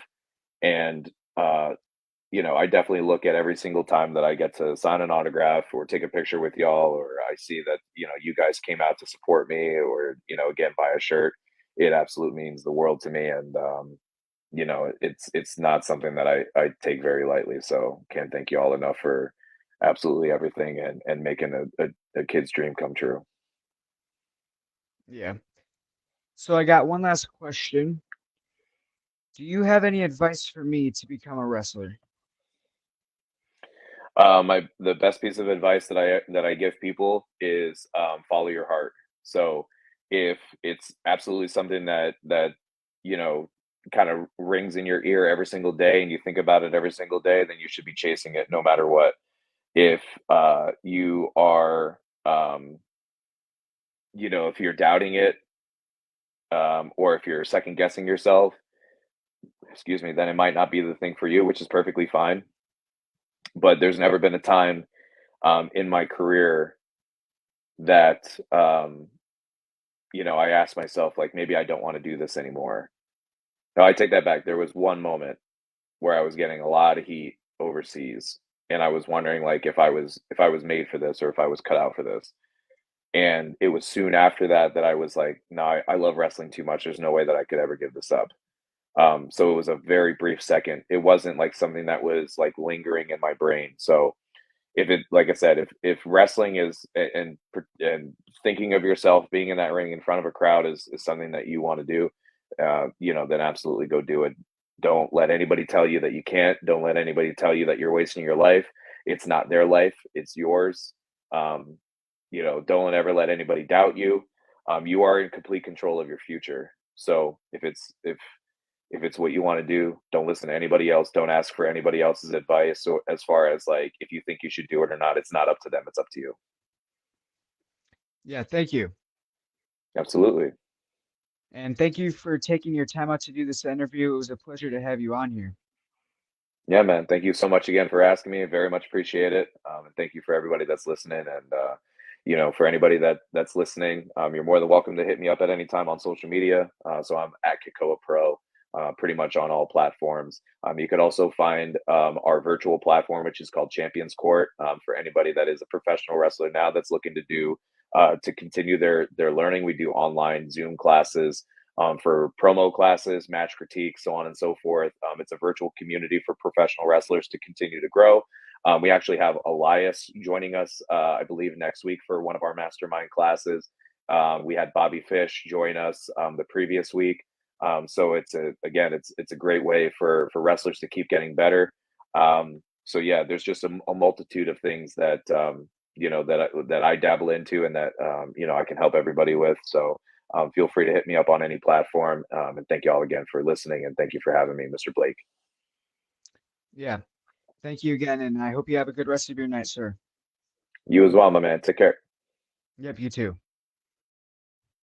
Speaker 2: And I definitely look at every single time that I get to sign an autograph or take a picture with y'all, or I see that, you guys came out to support me or, again, buy a shirt. It absolutely means the world to me. And, it's not something that I take very lightly. So can't thank you all enough for absolutely everything and making a kid's dream come true.
Speaker 1: Yeah. So I got one last question. Do you have any advice for me to become a wrestler?
Speaker 2: The best piece of advice that I give people is follow your heart. So if it's absolutely something that you know kind of rings in your ear every single day and you think about it every single day, then you should be chasing it no matter what. If you are if you're doubting it, or if you're second guessing yourself, excuse me, then it might not be the thing for you, which is perfectly fine. But there's never been a time in my career that I asked myself like maybe I don't want to do this anymore. No, I take that back. There was one moment where I was getting a lot of heat overseas and I was wondering like if I was made for this or if I was cut out for this. And it was soon after that I was like, no, I love wrestling too much. There's no way that I could ever give this up. So it was a very brief second. It wasn't like something that was like lingering in my brain. So if it like I said, if wrestling is and thinking of yourself being in that ring in front of a crowd is something that you want to do, then absolutely go do it. Don't let anybody tell you that you can't. Don't let anybody tell you that you're wasting your life. It's not their life, it's yours. Don't ever let anybody doubt you. You are in complete control of your future. So if it's what you want to do, don't listen to anybody else. Don't ask for anybody else's advice. So as far as like if you think you should do it or not, it's not up to them. It's up to you.
Speaker 1: Yeah, thank you.
Speaker 2: Absolutely.
Speaker 1: And thank you for taking your time out to do this interview. It was a pleasure to have you on here.
Speaker 2: Yeah, man. Thank you so much again for asking me. I very much appreciate it. And thank you for everybody that's listening. And for anybody that's listening, you're more than welcome to hit me up at any time on social media. So I'm at Kekoa Pro pretty much on all platforms. You could also find our virtual platform, which is called Champions Court, for anybody that is a professional wrestler now that's looking to do to continue their learning. We do online Zoom classes for promo classes, match critique, so on and so forth. It's a virtual community for professional wrestlers to continue to grow. We actually have Elias joining us, I believe, next week for one of our mastermind classes. We had Bobby Fish join us the previous week. So it's a great way for wrestlers to keep getting better. So yeah, there's just a multitude of things that that I dabble into and that I can help everybody with. So feel free to hit me up on any platform. And thank you all again for listening, and thank you for having me, Mr. Blake.
Speaker 1: Yeah. Thank you again, and I hope you have a good rest of your night, sir.
Speaker 2: You as well, my man. Take care.
Speaker 1: Yep, you too.